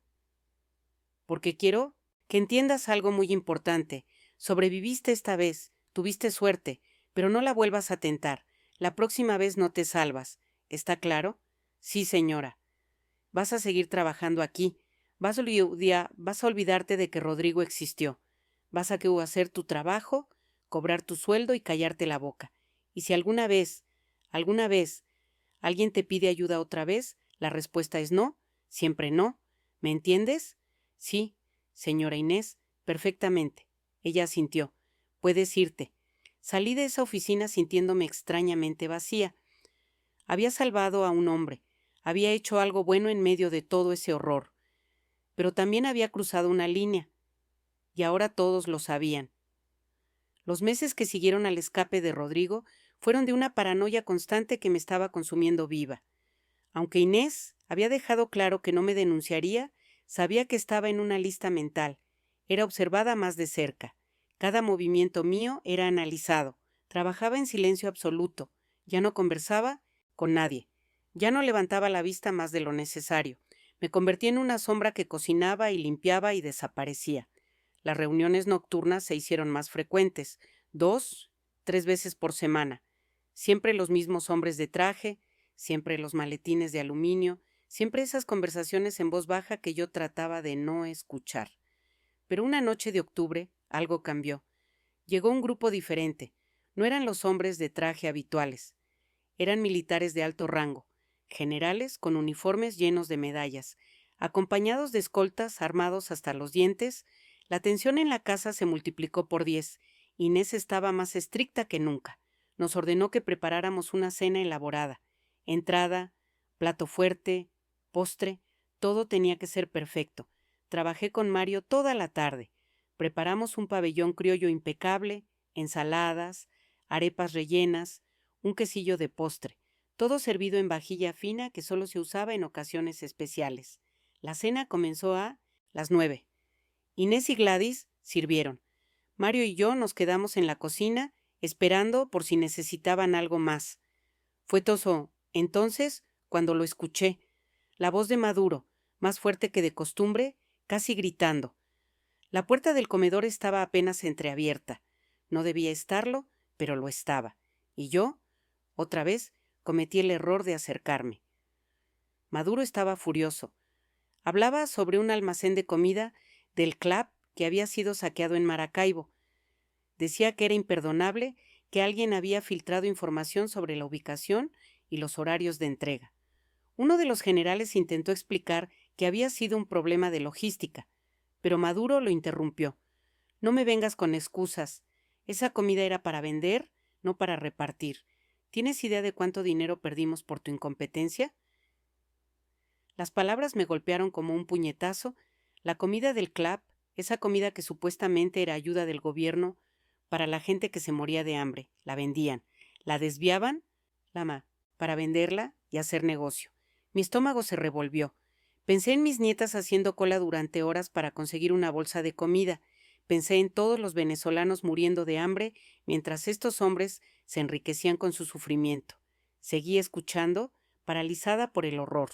Porque quiero que entiendas algo muy importante. Sobreviviste esta vez, tuviste suerte, pero no la vuelvas a tentar. La próxima vez no te salvas. ¿Está claro? Sí, señora. Vas a seguir trabajando aquí. Vas a olvidarte de que Rodrigo existió. Vas a hacer tu trabajo, cobrar tu sueldo y callarte la boca. Y si alguna vez, alguien te pide ayuda otra vez, la respuesta es no, siempre no. ¿Me entiendes? Sí, señora Inés, perfectamente. Ella asintió. Puedes irte. Salí de esa oficina sintiéndome extrañamente vacía. Había salvado a un hombre. Había hecho algo bueno en medio de todo ese horror. Pero también había cruzado una línea. y ahora todos lo sabían. Los meses que siguieron al escape de Rodrigo fueron de una paranoia constante que me estaba consumiendo viva. Aunque Inés había dejado claro que no me denunciaría, sabía que estaba en una lista mental. Era observada más de cerca. Cada movimiento mío era analizado. Trabajaba en silencio absoluto. Ya no conversaba con nadie. Ya no levantaba la vista más de lo necesario. Me convertí en una sombra que cocinaba y limpiaba y desaparecía. Las reuniones nocturnas se hicieron más frecuentes, 2, 3 veces por semana. Siempre los mismos hombres de traje, siempre los maletines de aluminio, siempre esas conversaciones en voz baja que yo trataba de no escuchar. Pero una noche de octubre algo cambió. Llegó un grupo diferente. No eran los hombres de traje habituales. Eran militares de alto rango, generales con uniformes llenos de medallas, acompañados de escoltas armados hasta los dientes. La tensión en la casa se multiplicó por 10. Inés estaba más estricta que nunca. Nos ordenó que preparáramos una cena elaborada. Entrada, plato fuerte, postre, todo tenía que ser perfecto. Trabajé con Mario toda la tarde. Preparamos un pabellón criollo impecable, ensaladas, arepas rellenas, un quesillo de postre, todo servido en vajilla fina que solo se usaba en ocasiones especiales. La cena comenzó a las 9. Inés y Gladys sirvieron. Mario y yo nos quedamos en la cocina esperando por si necesitaban algo más. Fue Toso entonces cuando lo escuché. La voz de Maduro, más fuerte que de costumbre, casi gritando. La puerta del comedor estaba apenas entreabierta. No debía estarlo, pero lo estaba. Y yo, otra vez, cometí el error de acercarme. Maduro estaba furioso. Hablaba sobre un almacén de comida del club que había sido saqueado en Maracaibo. Decía que era imperdonable que alguien había filtrado información sobre la ubicación y los horarios de entrega. Uno de los generales intentó explicar que había sido un problema de logística, pero Maduro lo interrumpió. No me vengas con excusas. Esa comida era para vender, no para repartir. ¿Tienes idea de cuánto dinero perdimos por tu incompetencia? Las palabras me golpearon como un puñetazo. La comida del club, esa comida que supuestamente era ayuda del gobierno para la gente que se moría de hambre, la vendían, la desviaban, para venderla y hacer negocio. Mi estómago se revolvió. Pensé en mis nietas haciendo cola durante horas para conseguir una bolsa de comida. Pensé en todos los venezolanos muriendo de hambre mientras estos hombres se enriquecían con su sufrimiento. Seguí escuchando, paralizada por el horror.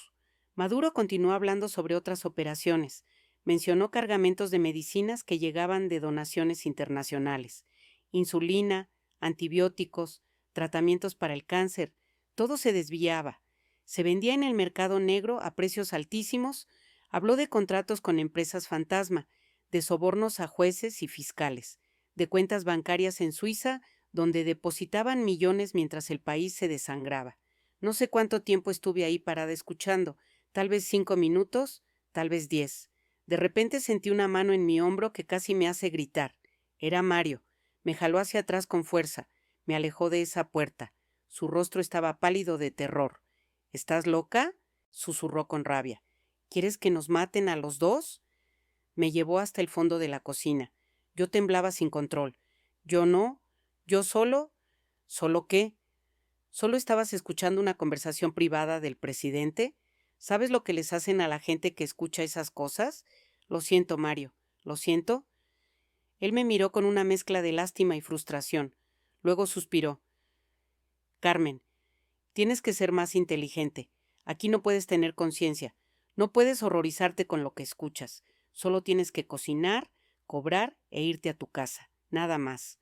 Maduro continuó hablando sobre otras operaciones. Mencionó cargamentos de medicinas que llegaban de donaciones internacionales. Insulina, antibióticos, tratamientos para el cáncer. Todo se desviaba. Se vendía en el mercado negro a precios altísimos. Habló de contratos con empresas fantasma, de sobornos a jueces y fiscales, de cuentas bancarias en Suiza donde depositaban millones mientras el país se desangraba. No sé cuánto tiempo estuve ahí parada escuchando, tal vez 5 minutos, tal vez 10. De repente sentí una mano en mi hombro que casi me hace gritar. Era Mario. Me jaló hacia atrás con fuerza. Me alejó de esa puerta. Su rostro estaba pálido de terror. ¿Estás loca?, susurró con rabia. ¿Quieres que nos maten a los dos? Me llevó hasta el fondo de la cocina. Yo temblaba sin control. Yo solo. ¿Solo qué? ¿Solo estabas escuchando una conversación privada del presidente? ¿Sabes lo que les hacen a la gente que escucha esas cosas? Lo siento, Mario. ¿Lo siento? Él me miró con una mezcla de lástima y frustración. Luego suspiró. Carmen, tienes que ser más inteligente. Aquí no puedes tener conciencia. No puedes horrorizarte con lo que escuchas. Solo tienes que cocinar, cobrar e irte a tu casa. Nada más.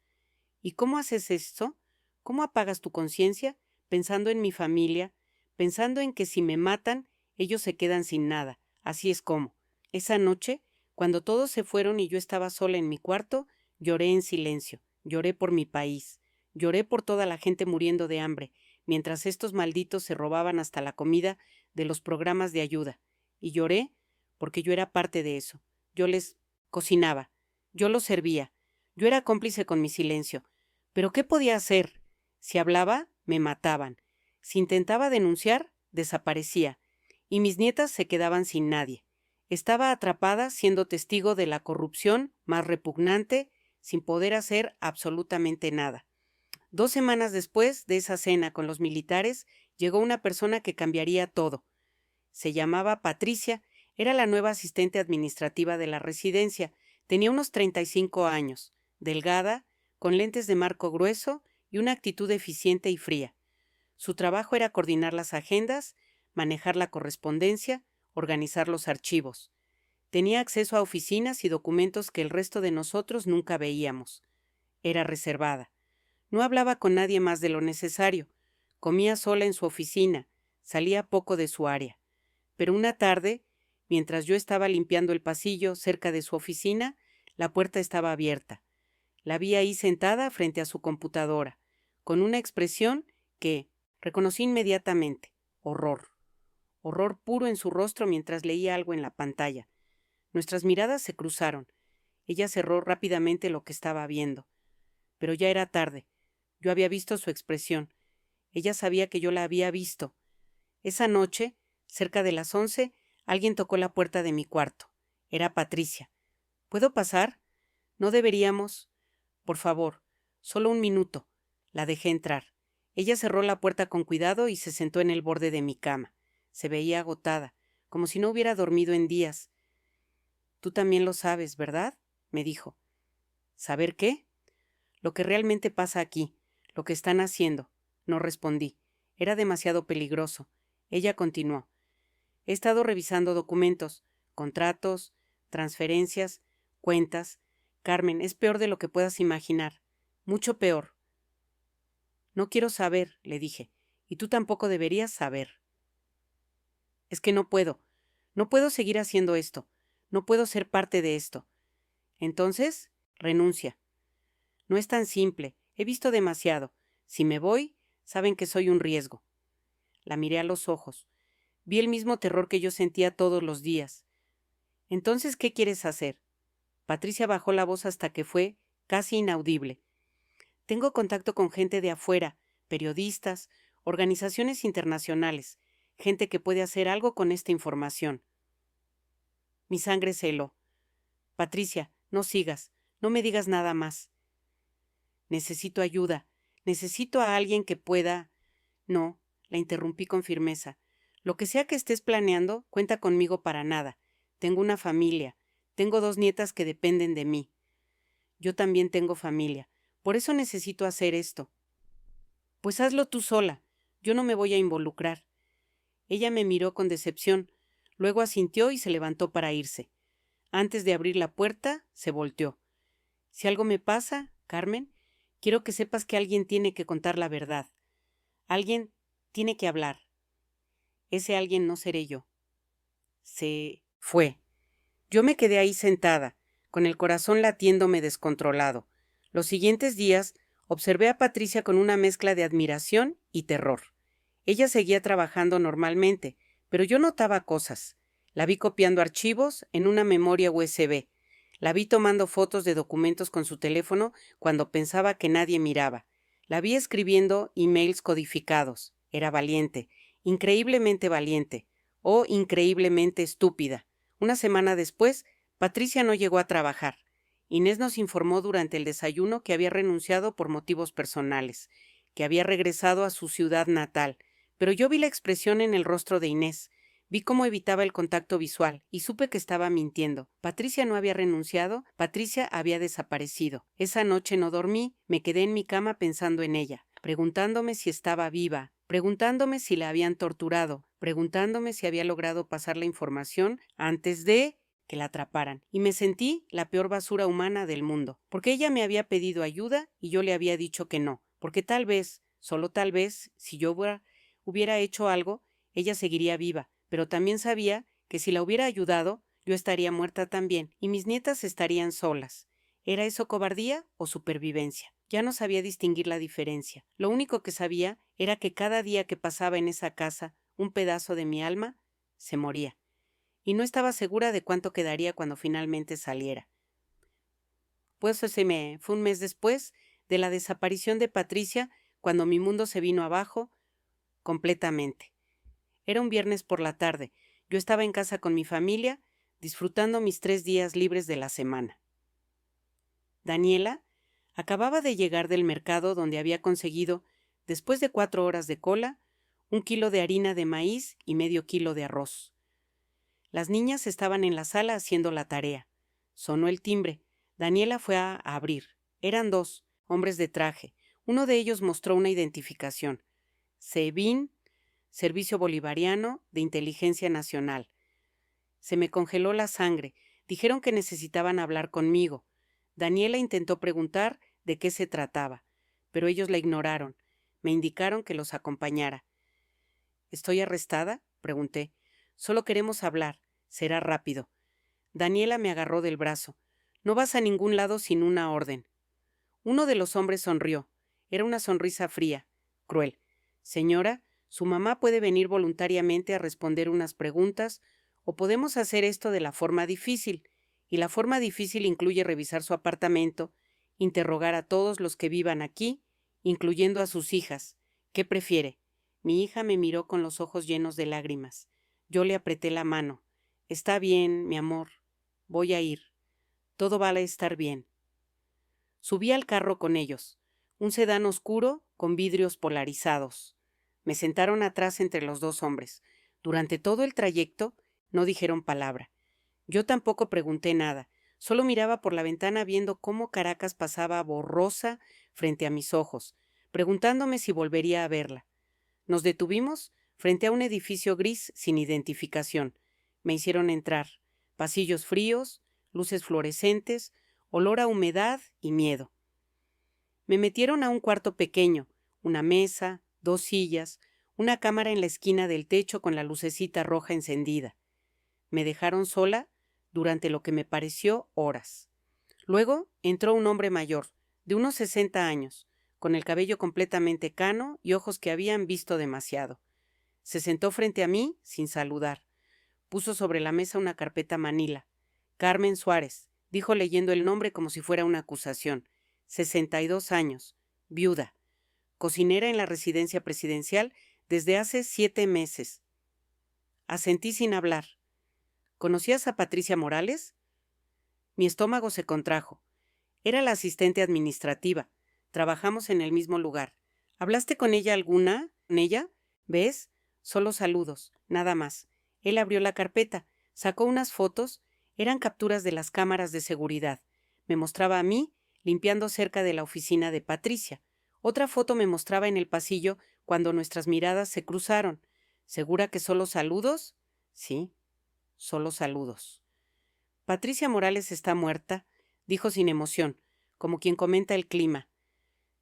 ¿Y cómo haces esto? ¿Cómo apagas tu conciencia? Pensando en mi familia, pensando en que si me matan, ellos se quedan sin nada. Así es como. Esa noche, cuando todos se fueron y yo estaba sola en mi cuarto, lloré en silencio. Lloré por mi país. Lloré por toda la gente muriendo de hambre, mientras estos malditos se robaban hasta la comida de los programas de ayuda. Y lloré porque yo era parte de eso. Yo les cocinaba. Yo los servía. Yo era cómplice con mi silencio. ¿Pero qué podía hacer? Si hablaba, me mataban. Si intentaba denunciar, desaparecía. Y mis nietas se quedaban sin nadie. Estaba atrapada siendo testigo de la corrupción más repugnante, sin poder hacer absolutamente nada. 2 semanas después de esa cena con los militares, llegó una persona que cambiaría todo. Se llamaba Patricia, era la nueva asistente administrativa de la residencia. Tenía unos 35 años, delgada, con lentes de marco grueso y una actitud eficiente y fría. Su trabajo era coordinar las agendas, manejar la correspondencia, organizar los archivos. Tenía acceso a oficinas y documentos que el resto de nosotros nunca veíamos. Era reservada. No hablaba con nadie más de lo necesario. Comía sola en su oficina. Salía poco de su área. Pero una tarde, mientras yo estaba limpiando el pasillo cerca de su oficina, la puerta estaba abierta. La vi ahí sentada frente a su computadora, con una expresión que reconocí inmediatamente: horror. Horror puro en su rostro mientras leía algo en la pantalla. Nuestras miradas se cruzaron. Ella cerró rápidamente lo que estaba viendo. Pero ya era tarde. Yo había visto su expresión. Ella sabía que yo la había visto. Esa noche, cerca de las 11, alguien tocó la puerta de mi cuarto. Era Patricia. ¿Puedo pasar? No deberíamos. Por favor, solo un minuto. La dejé entrar. Ella cerró la puerta con cuidado y se sentó en el borde de mi cama. Se veía agotada, como si no hubiera dormido en días. Tú también lo sabes, ¿verdad?, me dijo. ¿Saber qué? Lo que realmente pasa aquí, lo que están haciendo. No respondí. Era demasiado peligroso. Ella continuó. He estado revisando documentos, contratos, transferencias, cuentas. Carmen, es peor de lo que puedas imaginar. Mucho peor. No quiero saber, le dije, y tú tampoco deberías saber. Es que no puedo. No puedo seguir haciendo esto. No puedo ser parte de esto. Entonces, renuncia. No es tan simple. He visto demasiado. Si me voy, saben que soy un riesgo. La miré a los ojos. Vi el mismo terror que yo sentía todos los días. Entonces, ¿qué quieres hacer? Patricia bajó la voz hasta que fue casi inaudible. Tengo contacto con gente de afuera, periodistas, organizaciones internacionales, gente que puede hacer algo con esta información. Mi sangre se heló. Patricia, no sigas, no me digas nada más. Necesito ayuda, necesito a alguien que pueda... No, la interrumpí con firmeza. Lo que sea que estés planeando, cuenta conmigo para nada. Tengo una familia, tengo 2 nietas que dependen de mí. Yo también tengo familia, por eso necesito hacer esto. Pues hazlo tú sola, yo no me voy a involucrar. Ella me miró con decepción, luego asintió y se levantó para irse. Antes de abrir la puerta, se volteó. Si algo me pasa, Carmen, quiero que sepas que alguien tiene que contar la verdad. Alguien tiene que hablar. Ese alguien no seré yo. Se fue. Yo me quedé ahí sentada, con el corazón latiéndome descontrolado. Los siguientes días observé a Patricia con una mezcla de admiración y terror. Ella seguía trabajando normalmente, pero yo notaba cosas. La vi copiando archivos en una memoria USB. La vi tomando fotos de documentos con su teléfono cuando pensaba que nadie miraba. La vi escribiendo emails codificados. Era valiente, increíblemente valiente, o increíblemente estúpida. Una semana después, Patricia no llegó a trabajar. Inés nos informó durante el desayuno que había renunciado por motivos personales, que había regresado a su ciudad natal, pero yo vi la expresión en el rostro de Inés. Vi cómo evitaba el contacto visual y supe que estaba mintiendo. Patricia no había renunciado, Patricia había desaparecido. Esa noche no dormí, me quedé en mi cama pensando en ella, preguntándome si estaba viva, preguntándome si la habían torturado, preguntándome si había logrado pasar la información antes de que la atraparan. Y me sentí la peor basura humana del mundo, porque ella me había pedido ayuda y yo le había dicho que no, porque tal vez, solo tal vez, si yo hubiera hecho algo, ella seguiría viva, pero también sabía que si la hubiera ayudado, yo estaría muerta también y mis nietas estarían solas. ¿Era eso cobardía o supervivencia? Ya no sabía distinguir la diferencia. Lo único que sabía era que cada día que pasaba en esa casa, un pedazo de mi alma se moría. Y no estaba segura de cuánto quedaría cuando finalmente saliera. Pues fue un mes después de la desaparición de Patricia, cuando mi mundo se vino abajo completamente. Era un viernes por la tarde. Yo estaba en casa con mi familia, disfrutando mis 3 días libres de la semana. Daniela acababa de llegar del mercado donde había conseguido, después de 4 horas de cola, 1 kilo de harina de maíz y medio kilo de arroz. Las niñas estaban en la sala haciendo la tarea. Sonó el timbre. Daniela fue a abrir. Eran 2, hombres de traje. Uno de ellos mostró una identificación. SEBIN, Servicio Bolivariano de Inteligencia Nacional. Se me congeló la sangre. Dijeron que necesitaban hablar conmigo. Daniela intentó preguntar de qué se trataba, pero ellos la ignoraron. Me indicaron que los acompañara. ¿Estoy arrestada?, pregunté. Solo queremos hablar. Será rápido. Daniela me agarró del brazo. No vas a ningún lado sin una orden. Uno de los hombres sonrió. Era una sonrisa fría, cruel. Señora, su mamá puede venir voluntariamente a responder unas preguntas, o podemos hacer esto de la forma difícil, y la forma difícil incluye revisar su apartamento, interrogar a todos los que vivan aquí, incluyendo a sus hijas. ¿Qué prefiere? Mi hija me miró con los ojos llenos de lágrimas. Yo le apreté la mano. Está bien, mi amor. Voy a ir. Todo va a estar bien. Subí al carro con ellos, un sedán oscuro con vidrios polarizados. Me sentaron atrás entre los 2 hombres. Durante todo el trayecto no dijeron palabra. Yo tampoco pregunté nada, solo miraba por la ventana viendo cómo Caracas pasaba borrosa frente a mis ojos, preguntándome si volvería a verla. Nos detuvimos frente a un edificio gris sin identificación. Me hicieron entrar. Pasillos fríos, luces fluorescentes, olor a humedad y miedo. Me metieron a un cuarto pequeño, una mesa, 2 sillas, una cámara en la esquina del techo con la lucecita roja encendida. Me dejaron sola durante lo que me pareció horas. Luego entró un hombre mayor, de unos 60 años, con el cabello completamente cano y ojos que habían visto demasiado. Se sentó frente a mí sin saludar. Puso sobre la mesa una carpeta manila. Carmen Suárez, dijo leyendo el nombre como si fuera una acusación. 62 años, viuda, cocinera en la residencia presidencial desde hace 7 meses. Asentí sin hablar. ¿Conocías a Patricia Morales? Mi estómago se contrajo. Era la asistente administrativa. Trabajamos en el mismo lugar. ¿Hablaste con ella alguna? ¿Con ella? ¿Ves? Solo saludos, nada más. Él abrió la carpeta, sacó unas fotos. Eran capturas de las cámaras de seguridad. Me mostraba a mí limpiando cerca de la oficina de Patricia. Otra foto me mostraba en el pasillo cuando nuestras miradas se cruzaron. ¿Segura que solo saludos? Sí, solo saludos. Patricia Morales está muerta, dijo sin emoción, como quien comenta el clima.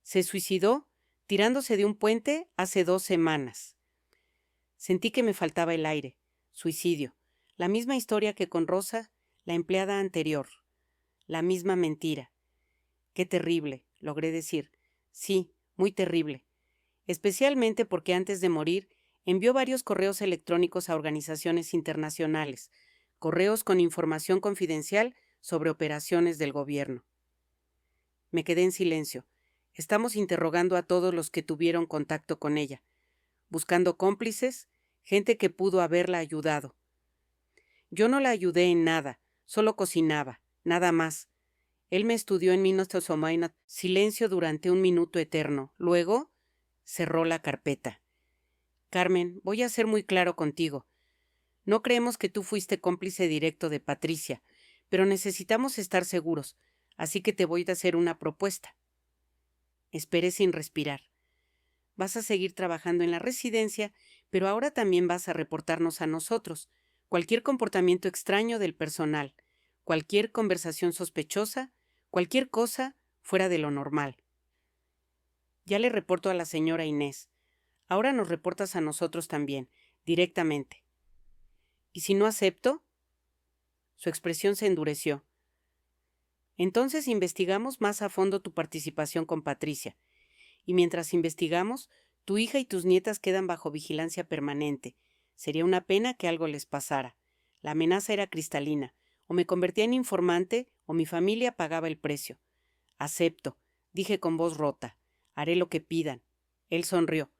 Se suicidó tirándose de un puente hace 2 semanas. Sentí que me faltaba el aire. Suicidio. La misma historia que con Rosa, la empleada anterior. La misma mentira. Qué terrible, logré decir. Sí, muy terrible. Especialmente porque antes de morir envió varios correos electrónicos a organizaciones internacionales, correos con información confidencial sobre operaciones del gobierno. Me quedé en silencio. Estamos interrogando a todos los que tuvieron contacto con ella, buscando cómplices, gente que pudo haberla ayudado. Yo no la ayudé en nada, solo cocinaba, nada más. Él me estudió en silencio durante 1 minuto eterno. Luego cerró la carpeta. Carmen, voy a ser muy claro contigo. No creemos que tú fuiste cómplice directo de Patricia, pero necesitamos estar seguros, así que te voy a hacer una propuesta. Esperé sin respirar. Vas a seguir trabajando en la residencia, pero ahora también vas a reportarnos a nosotros cualquier comportamiento extraño del personal, cualquier conversación sospechosa, cualquier cosa fuera de lo normal. Ya le reporto a la señora Inés. Ahora nos reportas a nosotros también, directamente. ¿Y si no acepto? Su expresión se endureció. Entonces investigamos más a fondo tu participación con Patricia. Y mientras investigamos, tu hija y tus nietas quedan bajo vigilancia permanente. Sería una pena que algo les pasara. La amenaza era cristalina. O me convertía en informante o mi familia pagaba el precio. Acepto, dije con voz rota. Haré lo que pidan. Él sonrió.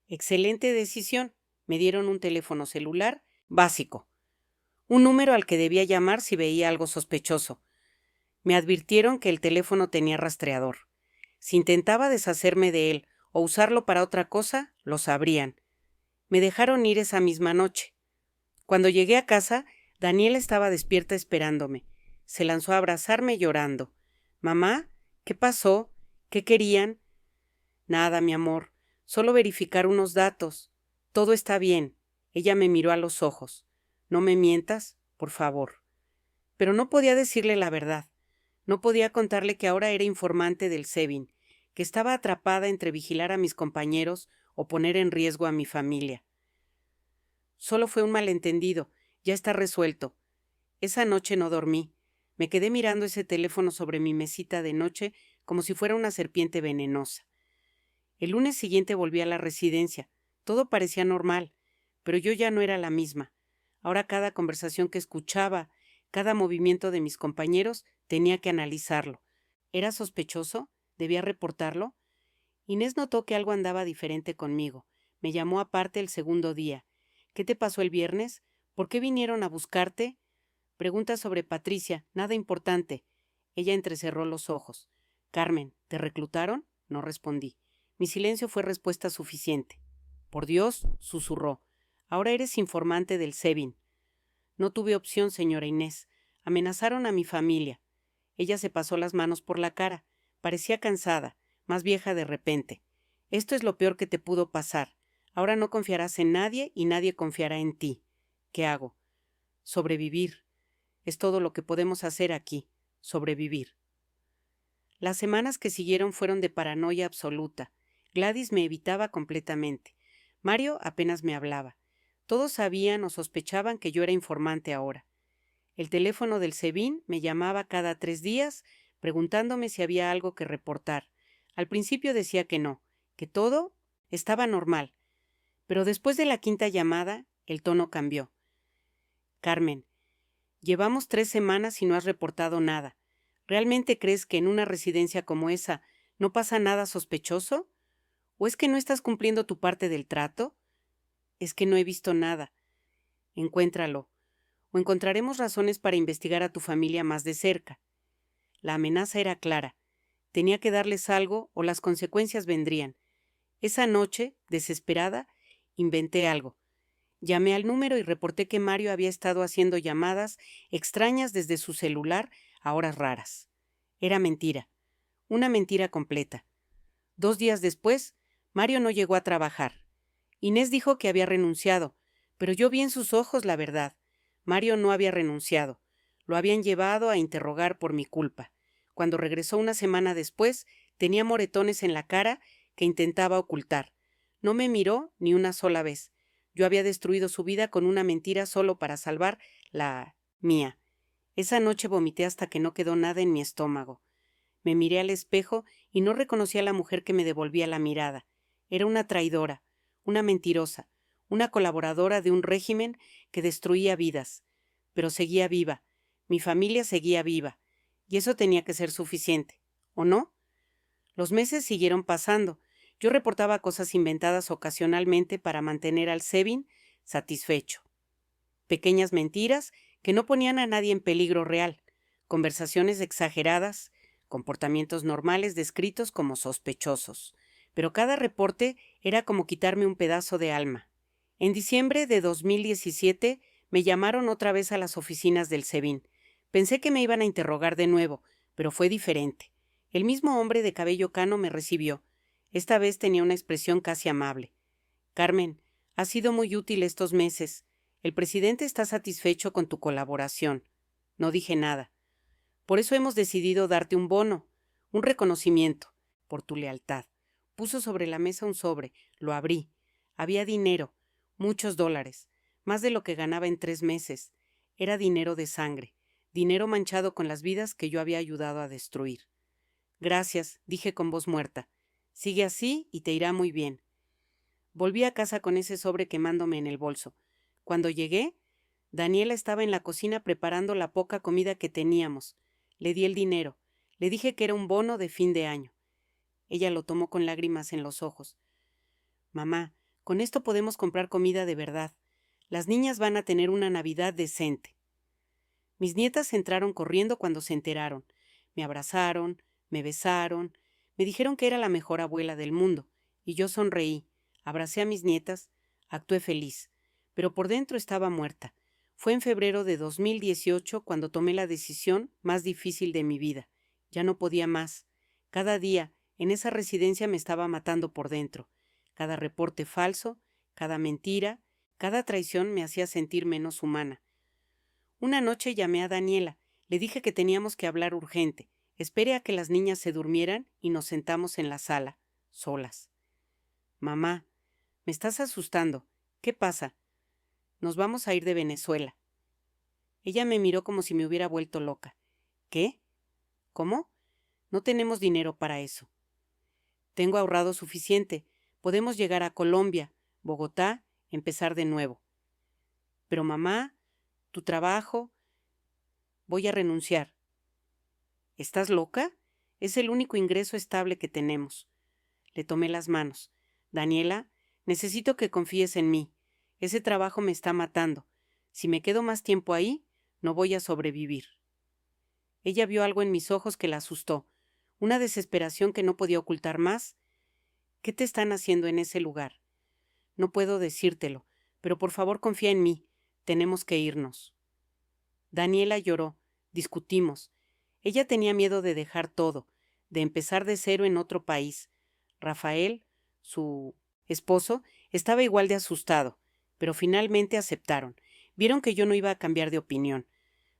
Excelente decisión. Me dieron un teléfono celular básico. un número al que debía llamar si veía algo sospechoso. Me advirtieron que el teléfono tenía rastreador. Si intentaba deshacerme de él o usarlo para otra cosa, lo sabrían. Me dejaron ir esa misma noche. Cuando llegué a casa, Daniela estaba despierta esperándome. Se lanzó a abrazarme llorando. «Mamá, ¿qué pasó? ¿Qué querían?» «Nada, mi amor. Solo verificar unos datos. Todo está bien». Ella me miró a los ojos. «No me mientas, por favor». Pero no podía decirle la verdad. No podía contarle que ahora era informante del SEBIN, que estaba atrapada entre vigilar a mis compañeros o poner en riesgo a mi familia. Solo fue un malentendido. Ya está resuelto. Esa noche no dormí. Me quedé mirando ese teléfono sobre mi mesita de noche como si fuera una serpiente venenosa. El lunes siguiente volví a la residencia. Todo parecía normal, pero yo ya no era la misma. Ahora cada conversación que escuchaba, cada movimiento de mis compañeros, tenía que analizarlo. ¿Era sospechoso? ¿Debía reportarlo? Inés notó que algo andaba diferente conmigo. Me llamó aparte el segundo día. «¿Qué te pasó el viernes? ¿Por qué vinieron a buscarte?» «Preguntas sobre Patricia, nada importante». Ella entrecerró los ojos. «Carmen, ¿te reclutaron?» No respondí. Mi silencio fue respuesta suficiente. «Por Dios», susurró, «ahora eres informante del SEBIN». «No tuve opción, señora Inés. Amenazaron a mi familia». Ella se pasó las manos por la cara. Parecía cansada, más vieja de repente. «Esto es lo peor que te pudo pasar. Ahora no confiarás en nadie y nadie confiará en ti. ¿Qué hago?» «Sobrevivir. Es todo lo que podemos hacer aquí. Sobrevivir». Las semanas que siguieron fueron de paranoia absoluta. Gladys me evitaba completamente. Mario apenas me hablaba. Todos sabían o sospechaban que yo era informante ahora. El teléfono del SEBIN me llamaba cada 3 días preguntándome si había algo que reportar. Al principio decía que no, que todo estaba normal. Pero después de la quinta llamada, el tono cambió. «Carmen, llevamos 3 semanas y no has reportado nada. ¿Realmente crees que en una residencia como esa no pasa nada sospechoso? ¿O es que no estás cumpliendo tu parte del trato? Es que no he visto nada. Encuéntralo, o encontraremos razones para investigar a tu familia más de cerca». La amenaza era clara. Tenía que darles algo o las consecuencias vendrían. Esa noche, desesperada, inventé algo. Llamé al número y reporté que Mario había estado haciendo llamadas extrañas desde su celular a horas raras. Era mentira. Una mentira completa. 2 días después, Mario no llegó a trabajar. Inés dijo que había renunciado, pero yo vi en sus ojos la verdad. Mario no había renunciado. Lo habían llevado a interrogar por mi culpa. Cuando regresó una semana después, tenía moretones en la cara que intentaba ocultar. No me miró ni una sola vez. Yo había destruido su vida con una mentira solo para salvar la mía. Esa noche vomité hasta que no quedó nada en mi estómago. Me miré al espejo y no reconocí a la mujer que me devolvía la mirada. Era una traidora, una mentirosa, una colaboradora de un régimen que destruía vidas. Pero seguía viva. Mi familia seguía viva. Y eso tenía que ser suficiente. ¿O no? Los meses siguieron pasando. Yo reportaba cosas inventadas ocasionalmente para mantener al SEBIN satisfecho. Pequeñas mentiras que no ponían a nadie en peligro real. Conversaciones exageradas, comportamientos normales descritos como sospechosos. Pero cada reporte era como quitarme un pedazo de alma. En diciembre de 2017 me llamaron otra vez a las oficinas del SEBIN. Pensé que me iban a interrogar de nuevo, pero fue diferente. El mismo hombre de cabello cano me recibió. Esta vez tenía una expresión casi amable. «Carmen, has sido muy útil estos meses. El presidente está satisfecho con tu colaboración». No dije nada. «Por eso hemos decidido darte un bono, un reconocimiento, por tu lealtad». Puso sobre la mesa un sobre. Lo abrí. Había dinero, muchos dólares, más de lo que ganaba en 3 meses. Era dinero de sangre, dinero manchado con las vidas que yo había ayudado a destruir. «Gracias», dije con voz muerta. «Sigue así y te irá muy bien». Volví a casa con ese sobre quemándome en el bolso. Cuando llegué, Daniela estaba en la cocina preparando la poca comida que teníamos. Le di el dinero. Le dije que era un bono de fin de año. Ella lo tomó con lágrimas en los ojos. «Mamá, con esto podemos comprar comida de verdad. Las niñas van a tener una Navidad decente». Mis nietas entraron corriendo cuando se enteraron. Me abrazaron, me besaron, me dijeron que era la mejor abuela del mundo, y yo sonreí, abracé a mis nietas, actué feliz, pero por dentro estaba muerta. Fue en febrero de 2018 cuando tomé la decisión más difícil de mi vida. Ya no podía más. Cada día, en esa residencia me estaba matando por dentro. Cada reporte falso, cada mentira, cada traición me hacía sentir menos humana. Una noche llamé a Daniela. Le dije que teníamos que hablar urgente. Esperé a que las niñas se durmieran y nos sentamos en la sala, solas. Mamá, me estás asustando. ¿Qué pasa? Nos vamos a ir de Venezuela. Ella me miró como si me hubiera vuelto loca. ¿Qué? ¿Cómo? No tenemos dinero para eso. Tengo ahorrado suficiente. Podemos llegar a Colombia, Bogotá, empezar de nuevo. Pero mamá, tu trabajo, voy a renunciar. ¿Estás loca? Es el único ingreso estable que tenemos. Le tomé las manos. Daniela, necesito que confíes en mí. Ese trabajo me está matando. Si me quedo más tiempo ahí, no voy a sobrevivir. Ella vio algo en mis ojos que la asustó, una desesperación que no podía ocultar más. ¿Qué te están haciendo en ese lugar? No puedo decírtelo, pero por favor confía en mí. Tenemos que irnos. Daniela lloró. Discutimos. Ella tenía miedo de dejar todo, de empezar de cero en otro país. Rafael, su esposo, estaba igual de asustado, pero finalmente aceptaron. Vieron que yo no iba a cambiar de opinión.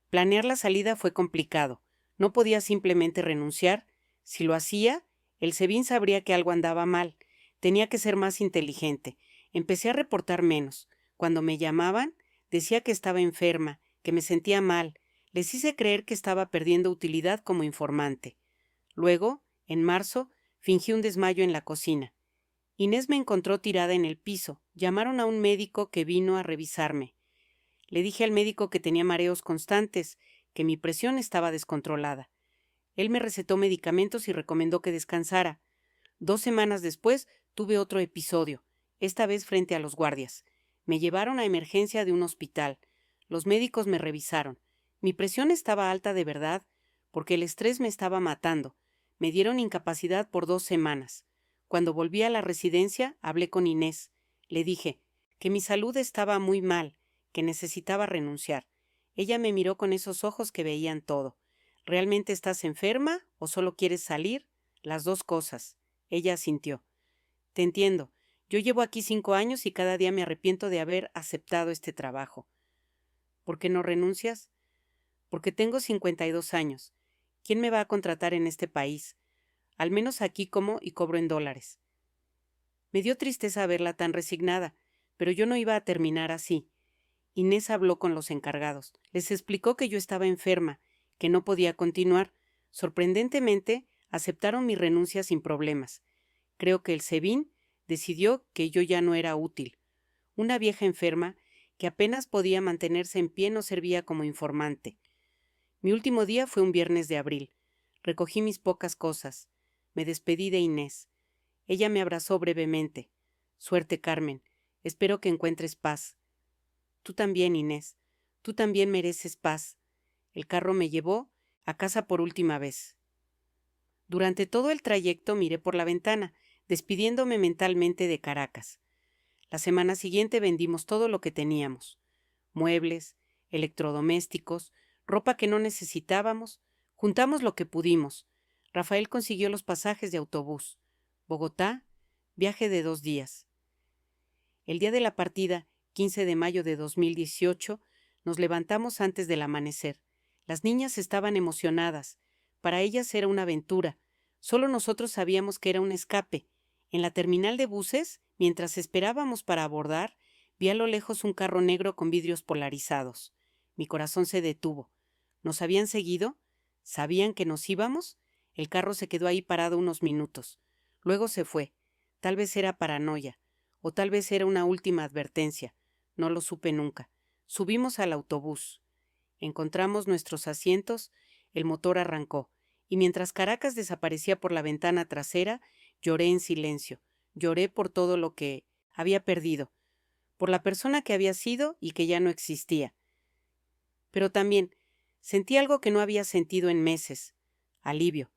Planear la salida fue complicado. No podía simplemente renunciar. Si lo hacía, el SEBIN sabría que algo andaba mal. Tenía que ser más inteligente. Empecé a reportar menos. Cuando me llamaban, decía que estaba enferma, que me sentía mal. Les hice creer que estaba perdiendo utilidad como informante. Luego, en marzo, fingí un desmayo en la cocina. Inés me encontró tirada en el piso. Llamaron a un médico que vino a revisarme. Le dije al médico que tenía mareos constantes, que mi presión estaba descontrolada. Él me recetó medicamentos y recomendó que descansara. 2 semanas después tuve otro episodio, esta vez frente a los guardias. Me llevaron a emergencia de un hospital. Los médicos me revisaron. Mi presión estaba alta de verdad, porque el estrés me estaba matando. Me dieron incapacidad por 2 semanas. Cuando volví a la residencia, hablé con Inés. Le dije que mi salud estaba muy mal, que necesitaba renunciar. Ella me miró con esos ojos que veían todo. ¿Realmente estás enferma o solo quieres salir? Las dos cosas. Ella asintió. Te entiendo. Yo llevo aquí 5 años y cada día me arrepiento de haber aceptado este trabajo. ¿Por qué no renuncias? Porque tengo 52 años. ¿Quién me va a contratar en este país? Al menos aquí como y cobro en dólares. Me dio tristeza verla tan resignada, pero yo no iba a terminar así. Inés habló con los encargados. Les explicó que yo estaba enferma, que no podía continuar. Sorprendentemente, aceptaron mi renuncia sin problemas. Creo que el SEBIN decidió que yo ya no era útil. Una vieja enferma que apenas podía mantenerse en pie no servía como informante. Mi último día fue un viernes de abril. Recogí mis pocas cosas. Me despedí de Inés. Ella me abrazó brevemente. Suerte, Carmen. Espero que encuentres paz. Tú también, Inés. Tú también mereces paz. El carro me llevó a casa por última vez. Durante todo el trayecto miré por la ventana, despidiéndome mentalmente de Caracas. La semana siguiente vendimos todo lo que teníamos. Muebles, electrodomésticos, ropa que no necesitábamos. Juntamos lo que pudimos. Rafael consiguió los pasajes de autobús. Bogotá, viaje de 2 días. El día de la partida, 15 de mayo de 2018, nos levantamos antes del amanecer. Las niñas estaban emocionadas. Para ellas era una aventura. Solo nosotros sabíamos que era un escape. En la terminal de buses, mientras esperábamos para abordar, vi a lo lejos un carro negro con vidrios polarizados. Mi corazón se detuvo. ¿Nos habían seguido? ¿Sabían que nos íbamos? El carro se quedó ahí parado unos minutos. Luego se fue. Tal vez era paranoia, o tal vez era una última advertencia. No lo supe nunca. Subimos al autobús. Encontramos nuestros asientos, el motor arrancó, y mientras Caracas desaparecía por la ventana trasera, lloré en silencio. Lloré por todo lo que había perdido, por la persona que había sido y que ya no existía. Pero también Sentí algo que no había sentido en meses. Alivio.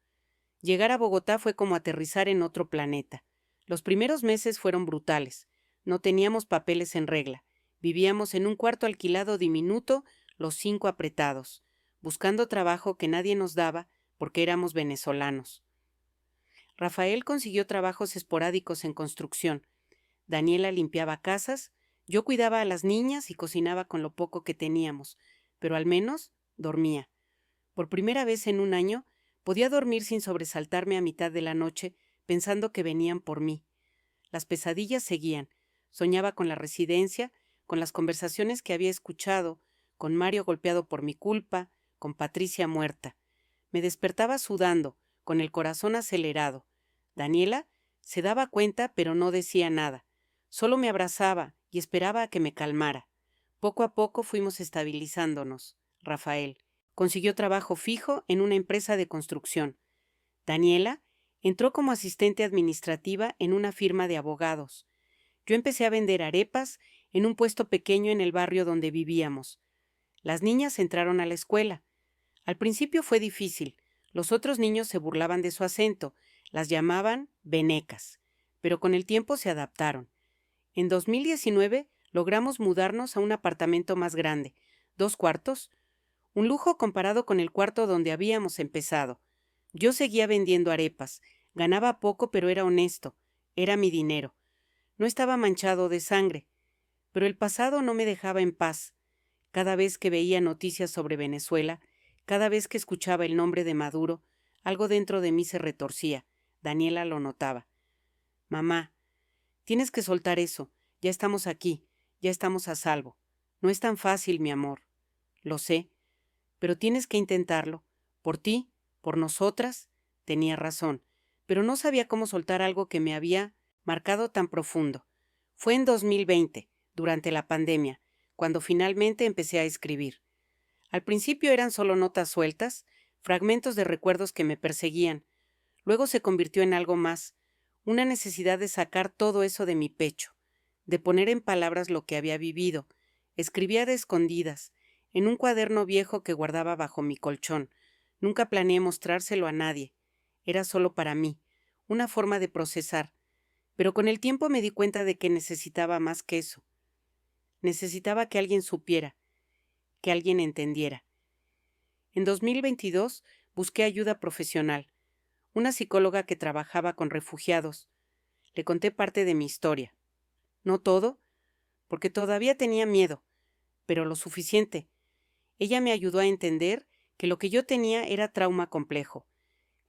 Llegar a Bogotá fue como aterrizar en otro planeta. Los primeros meses fueron brutales. No teníamos papeles en regla. Vivíamos en un cuarto alquilado diminuto, los 5 apretados, buscando trabajo que nadie nos daba porque éramos venezolanos. Rafael consiguió trabajos esporádicos en construcción. Daniela limpiaba casas, yo cuidaba a las niñas y cocinaba con lo poco que teníamos, pero al menos dormía. Por primera vez en un año, podía dormir sin sobresaltarme a mitad de la noche, pensando que venían por mí. Las pesadillas seguían. Soñaba con la residencia, con las conversaciones que había escuchado, con Mario golpeado por mi culpa, con Patricia muerta. Me despertaba sudando, con el corazón acelerado. Daniela se daba cuenta, pero no decía nada. Solo me abrazaba y esperaba a que me calmara. Poco a poco fuimos estabilizándonos. Rafael consiguió trabajo fijo en una empresa de construcción. Daniela entró como asistente administrativa en una firma de abogados. Yo empecé a vender arepas en un puesto pequeño en el barrio donde vivíamos. Las niñas entraron a la escuela. Al principio fue difícil. Los otros niños se burlaban de su acento, las llamaban venecas, pero con el tiempo se adaptaron. En 2019 logramos mudarnos a un apartamento más grande, 2 cuartos, un lujo comparado con el cuarto donde habíamos empezado. Yo seguía vendiendo arepas, ganaba poco pero era honesto, era mi dinero. No estaba manchado de sangre, pero el pasado no me dejaba en paz. Cada vez que veía noticias sobre Venezuela, cada vez que escuchaba el nombre de Maduro, algo dentro de mí se retorcía. Daniela lo notaba. Mamá, tienes que soltar eso. Ya estamos aquí, ya estamos a salvo. No es tan fácil, mi amor. Lo sé, pero tienes que intentarlo. Por ti, por nosotras. Tenía razón, pero no sabía cómo soltar algo que me había marcado tan profundo. Fue en 2020, durante la pandemia, cuando finalmente empecé a escribir. Al principio eran solo notas sueltas, fragmentos de recuerdos que me perseguían. Luego se convirtió en algo más, una necesidad de sacar todo eso de mi pecho, de poner en palabras lo que había vivido. Escribía de escondidas, en un cuaderno viejo que guardaba bajo mi colchón. Nunca planeé mostrárselo a nadie. Era solo para mí, una forma de procesar. Pero con el tiempo me di cuenta de que necesitaba más que eso. Necesitaba que alguien supiera, que alguien entendiera. En 2022 busqué ayuda profesional, una psicóloga que trabajaba con refugiados. Le conté parte de mi historia. No todo, porque todavía tenía miedo, pero lo suficiente. Ella me ayudó a entender que lo que yo tenía era trauma complejo,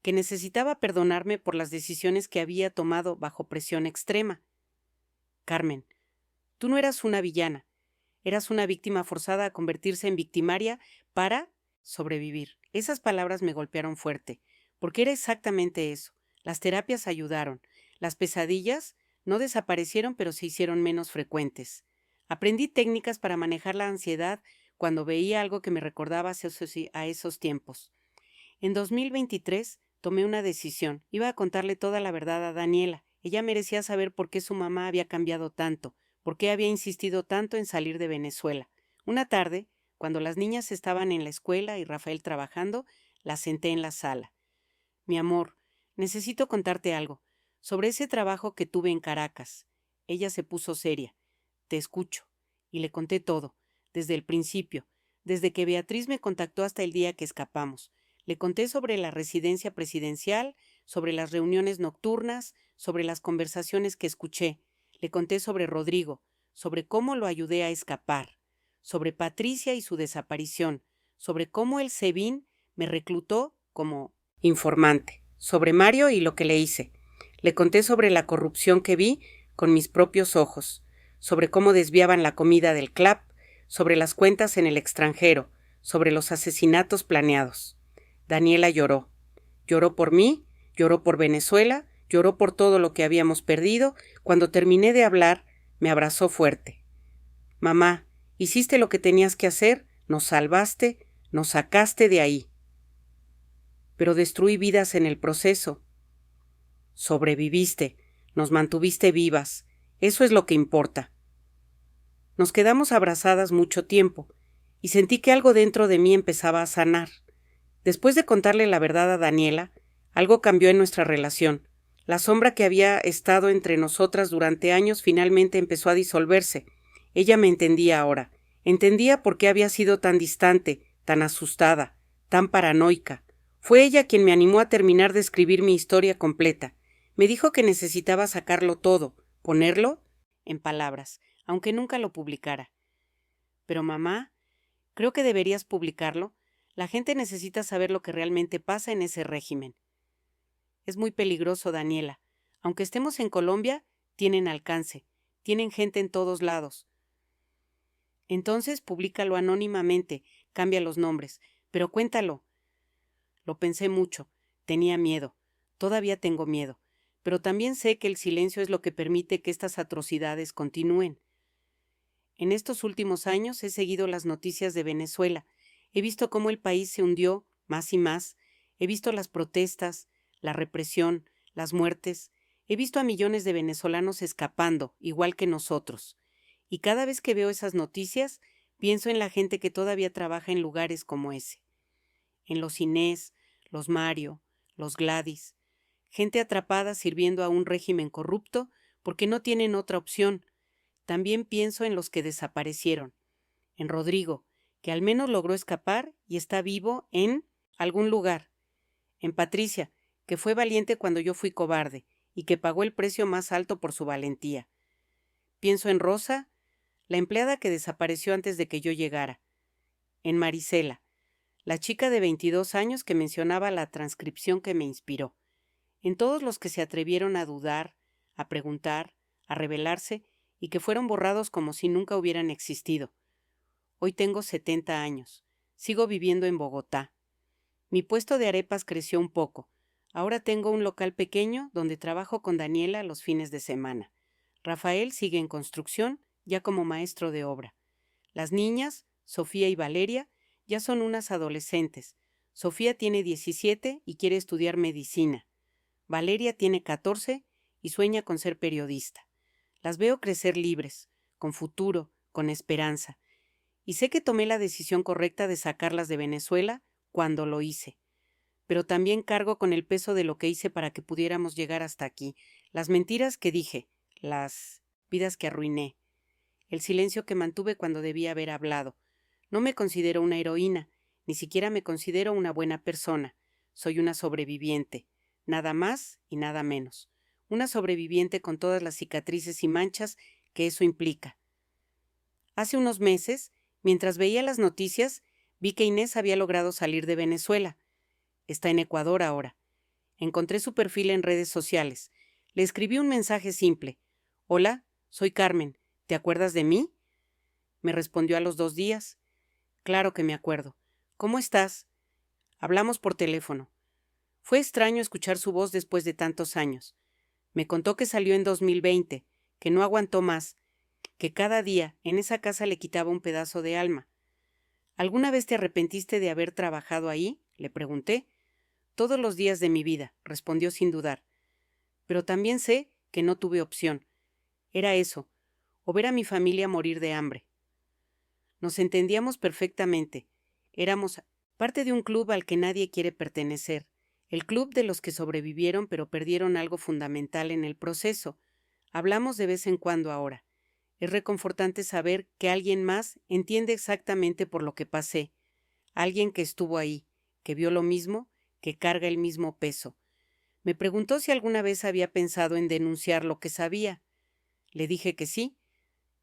que necesitaba perdonarme por las decisiones que había tomado bajo presión extrema. Carmen, tú no eras una villana, eras una víctima forzada a convertirse en victimaria para sobrevivir. Esas palabras me golpearon fuerte, porque era exactamente eso. Las terapias ayudaron. Las pesadillas no desaparecieron, pero se hicieron menos frecuentes. Aprendí técnicas para manejar la ansiedad cuando veía algo que me recordaba a esos tiempos. En 2023 tomé una decisión. Iba a contarle toda la verdad a Daniela. Ella merecía saber por qué su mamá había cambiado tanto, por qué había insistido tanto en salir de Venezuela. Una tarde, cuando las niñas estaban en la escuela y Rafael trabajando, la senté en la sala. Mi amor, necesito contarte algo, sobre ese trabajo que tuve en Caracas. Ella se puso seria. Te escucho. Y le conté todo, desde el principio, desde que Beatriz me contactó hasta el día que escapamos. Le conté sobre la residencia presidencial, sobre las reuniones nocturnas, sobre las conversaciones que escuché. Le conté sobre Rodrigo, sobre cómo lo ayudé a escapar, sobre Patricia y su desaparición, sobre cómo el SEBIN me reclutó como informante, sobre Mario y lo que le hice. Le conté sobre la corrupción que vi con mis propios ojos, sobre cómo desviaban la comida del CLAP, sobre las cuentas en el extranjero, sobre los asesinatos planeados. Daniela lloró. Lloró por mí, lloró por Venezuela, lloró por todo lo que habíamos perdido. Cuando terminé de hablar, me abrazó fuerte. Mamá, hiciste lo que tenías que hacer, nos salvaste, nos sacaste de ahí. Pero destruí vidas en el proceso. Sobreviviste, nos mantuviste vivas, eso es lo que importa. Nos quedamos abrazadas mucho tiempo. y sentí que algo dentro de mí empezaba a sanar. Después de contarle la verdad a Daniela, algo cambió en nuestra relación. La sombra que había estado entre nosotras durante años finalmente empezó a disolverse. Ella me entendía ahora. Entendía por qué había sido tan distante, tan asustada, tan paranoica. Fue ella quien me animó a terminar de escribir mi historia completa. Me dijo que necesitaba sacarlo todo, ponerlo en palabras, aunque nunca lo publicara. Pero mamá, creo que deberías publicarlo. La gente necesita saber lo que realmente pasa en ese régimen. Es muy peligroso, Daniela. Aunque estemos en Colombia, tienen alcance. Tienen gente en todos lados. Entonces, públicalo anónimamente, cambia los nombres, pero cuéntalo. Lo pensé mucho. Tenía miedo. Todavía tengo miedo. Pero también sé que el silencio es lo que permite que estas atrocidades continúen. En estos últimos años he seguido las noticias de Venezuela. He visto cómo el país se hundió más y más. He visto las protestas, la represión, las muertes. He visto a millones de venezolanos escapando, igual que nosotros. Y cada vez que veo esas noticias, pienso en la gente que todavía trabaja en lugares como ese. En los Inés, los Mario, los Gladys. Gente atrapada sirviendo a un régimen corrupto porque no tienen otra opción. También pienso en los que desaparecieron. En Rodrigo, que al menos logró escapar y está vivo en algún lugar. En Patricia, que fue valiente cuando yo fui cobarde y que pagó el precio más alto por su valentía. Pienso en Rosa, la empleada que desapareció antes de que yo llegara. En Marisela, la chica de 22 años que mencionaba la transcripción que me inspiró. En todos los que se atrevieron a dudar, a preguntar, a rebelarse y que fueron borrados como si nunca hubieran existido. Hoy tengo 70 años. Sigo viviendo en Bogotá. Mi puesto de arepas creció un poco. Ahora tengo un local pequeño donde trabajo con Daniela los fines de semana. Rafael sigue en construcción, ya como maestro de obra. Las niñas, Sofía y Valeria, ya son unas adolescentes. Sofía tiene 17 y quiere estudiar medicina. Valeria tiene 14 y sueña con ser periodista. Las veo crecer libres, con futuro, con esperanza. Y sé que tomé la decisión correcta de sacarlas de Venezuela cuando lo hice. Pero también cargo con el peso de lo que hice para que pudiéramos llegar hasta aquí. Las mentiras que dije, las vidas que arruiné, el silencio que mantuve cuando debía haber hablado. No me considero una heroína, ni siquiera me considero una buena persona. Soy una sobreviviente, nada más y nada menos. Una sobreviviente con todas las cicatrices y manchas que eso implica. Hace unos meses, mientras veía las noticias, vi que Inés había logrado salir de Venezuela. Está en Ecuador ahora. Encontré su perfil en redes sociales. Le escribí un mensaje simple. Hola, soy Carmen. ¿Te acuerdas de mí? Me respondió a los 2 días. Claro que me acuerdo. ¿Cómo estás? Hablamos por teléfono. Fue extraño escuchar su voz después de tantos años. Me contó que salió en 2020, que no aguantó más, que cada día en esa casa le quitaba un pedazo de alma. ¿Alguna vez te arrepentiste de haber trabajado ahí? Le pregunté. Todos los días de mi vida, respondió sin dudar. Pero también sé que no tuve opción. Era eso, o ver a mi familia morir de hambre. Nos entendíamos perfectamente. Éramos parte de un club al que nadie quiere pertenecer, el club de los que sobrevivieron pero perdieron algo fundamental en el proceso. Hablamos de vez en cuando ahora. Es reconfortante saber que alguien más entiende exactamente por lo que pasé, alguien que estuvo ahí, que vio lo mismo, que carga el mismo peso. Me preguntó si alguna vez había pensado en denunciar lo que sabía. Le dije que sí,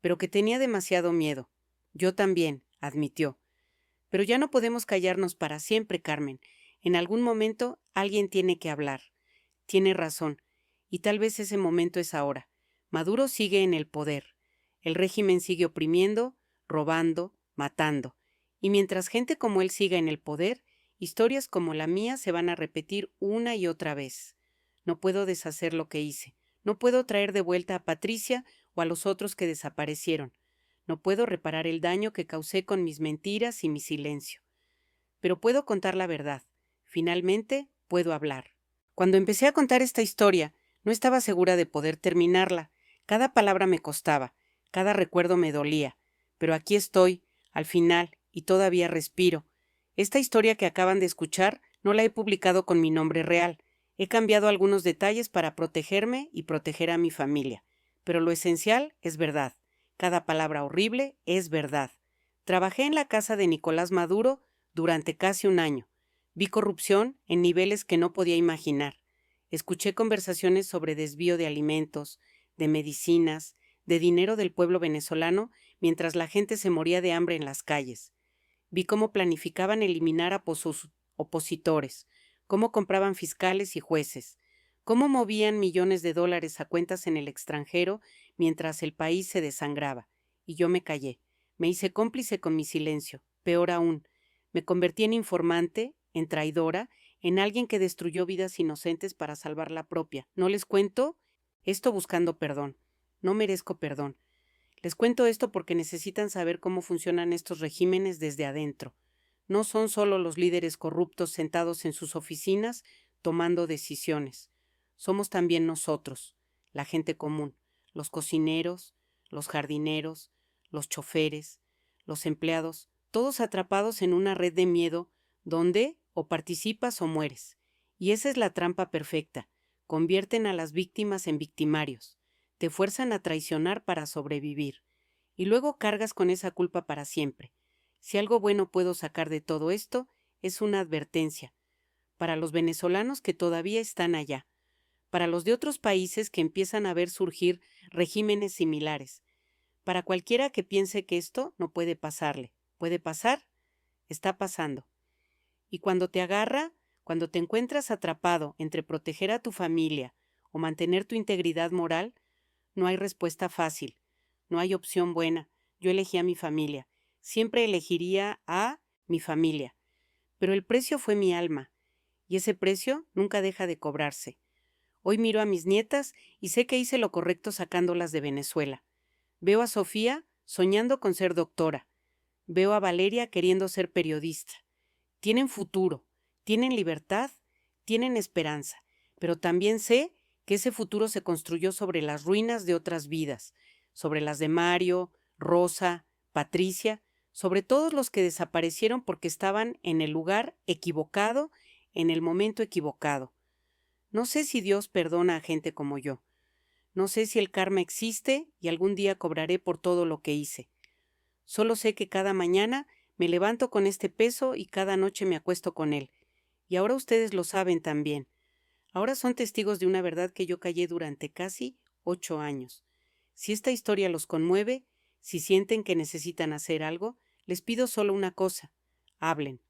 pero que tenía demasiado miedo. Yo también, admitió. Pero ya no podemos callarnos para siempre, Carmen. En algún momento alguien tiene que hablar. Tiene razón, y tal vez ese momento es ahora. Maduro sigue en el poder. El régimen sigue oprimiendo, robando, matando. Y mientras gente como él siga en el poder, historias como la mía se van a repetir una y otra vez. No puedo deshacer lo que hice. No puedo traer de vuelta a Patricia o a los otros que desaparecieron. No puedo reparar el daño que causé con mis mentiras y mi silencio. Pero puedo contar la verdad. Finalmente, puedo hablar. Cuando empecé a contar esta historia, no estaba segura de poder terminarla. Cada palabra me costaba, cada recuerdo me dolía. Pero aquí estoy, al final, y todavía respiro. Esta historia que acaban de escuchar no la he publicado con mi nombre real. He cambiado algunos detalles para protegerme y proteger a mi familia. Pero lo esencial es verdad. Cada palabra horrible es verdad. Trabajé en la casa de Nicolás Maduro durante casi un año. Vi corrupción en niveles que no podía imaginar. Escuché conversaciones sobre desvío de alimentos, de medicinas, de dinero del pueblo venezolano mientras la gente se moría de hambre en las calles. Vi cómo planificaban eliminar a opositores, cómo compraban fiscales y jueces, cómo movían millones de dólares a cuentas en el extranjero mientras el país se desangraba. Y yo me callé. Me hice cómplice con mi silencio. Peor aún, me convertí en informante, en traidora, en alguien que destruyó vidas inocentes para salvar la propia. ¿No les cuento esto buscando perdón? No merezco perdón. Les cuento esto porque necesitan saber cómo funcionan estos regímenes desde adentro. No son solo los líderes corruptos sentados en sus oficinas tomando decisiones. Somos también nosotros, la gente común, los cocineros, los jardineros, los choferes, los empleados, todos atrapados en una red de miedo donde o participas o mueres. Y esa es la trampa perfecta. Convierten a las víctimas en victimarios. Te fuerzan a traicionar para sobrevivir. Y luego cargas con esa culpa para siempre. Si algo bueno puedo sacar de todo esto, es una advertencia. Para los venezolanos que todavía están allá. Para los de otros países que empiezan a ver surgir regímenes similares. Para cualquiera que piense que esto no puede pasarle. ¿Puede pasar? Está pasando. Y cuando te agarra, cuando te encuentras atrapado entre proteger a tu familia o mantener tu integridad moral, no hay respuesta fácil, no hay opción buena. Yo elegí a mi familia, siempre elegiría a mi familia, pero el precio fue mi alma, y ese precio nunca deja de cobrarse. Hoy miro a mis nietas y sé que hice lo correcto sacándolas de Venezuela. Veo a Sofía soñando con ser doctora, veo a Valeria queriendo ser periodista. Tienen futuro, tienen libertad, tienen esperanza, pero también sé que ese futuro se construyó sobre las ruinas de otras vidas, sobre las de Mario, Rosa, Patricia, sobre todos los que desaparecieron porque estaban en el lugar equivocado, en el momento equivocado. No sé si Dios perdona a gente como yo. No sé si el karma existe y algún día cobraré por todo lo que hice. Solo sé que cada mañana me levanto con este peso y cada noche me acuesto con él. Y ahora ustedes lo saben también. Ahora son testigos de una verdad que yo callé durante casi 8 años. Si esta historia los conmueve, si sienten que necesitan hacer algo, les pido solo una cosa. Hablen.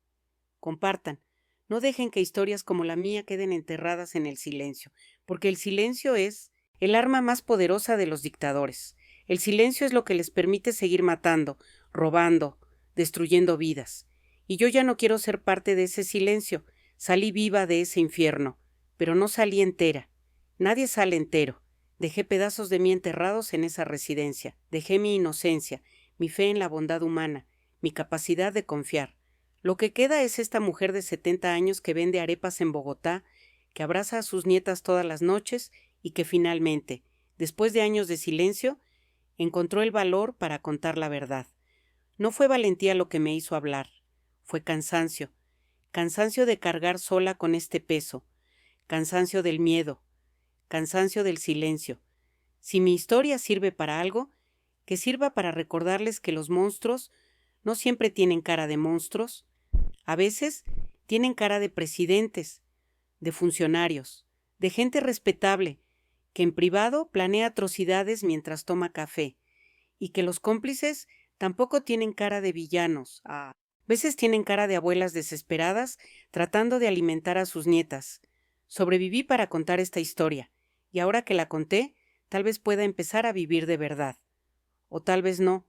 Compartan. No dejen que historias como la mía queden enterradas en el silencio, porque el silencio es el arma más poderosa de los dictadores. El silencio es lo que les permite seguir matando, robando, destruyendo vidas. Y yo ya no quiero ser parte de ese silencio. Salí viva de ese infierno, pero no salí entera. Nadie sale entero. Dejé pedazos de mí enterrados en esa residencia. Dejé mi inocencia, mi fe en la bondad humana, mi capacidad de confiar. Lo que queda es esta mujer de 70 años que vende arepas en Bogotá, que abraza a sus nietas todas las noches y que finalmente, después de años de silencio, encontró el valor para contar la verdad. No fue valentía lo que me hizo hablar, fue cansancio. Cansancio de cargar sola con este peso, cansancio del miedo, cansancio del silencio. Si mi historia sirve para algo, que sirva para recordarles que los monstruos no siempre tienen cara de monstruos, a veces tienen cara de presidentes, de funcionarios, de gente respetable, que en privado planea atrocidades mientras toma café, y que los cómplices tampoco tienen cara de villanos, a veces tienen cara de abuelas desesperadas tratando de alimentar a sus nietas. Sobreviví para contar esta historia, y ahora que la conté, tal vez pueda empezar a vivir de verdad. O tal vez no.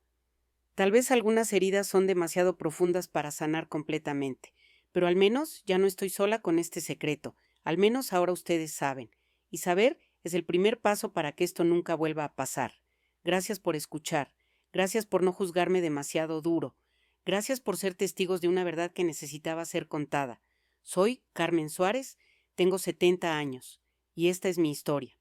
Tal vez algunas heridas son demasiado profundas para sanar completamente, pero al menos ya no estoy sola con este secreto, al menos ahora ustedes saben, y saber es el primer paso para que esto nunca vuelva a pasar. Gracias por escuchar, gracias por no juzgarme demasiado duro, gracias por ser testigos de una verdad que necesitaba ser contada. Soy Carmen Suárez, tengo 70 años, y esta es mi historia.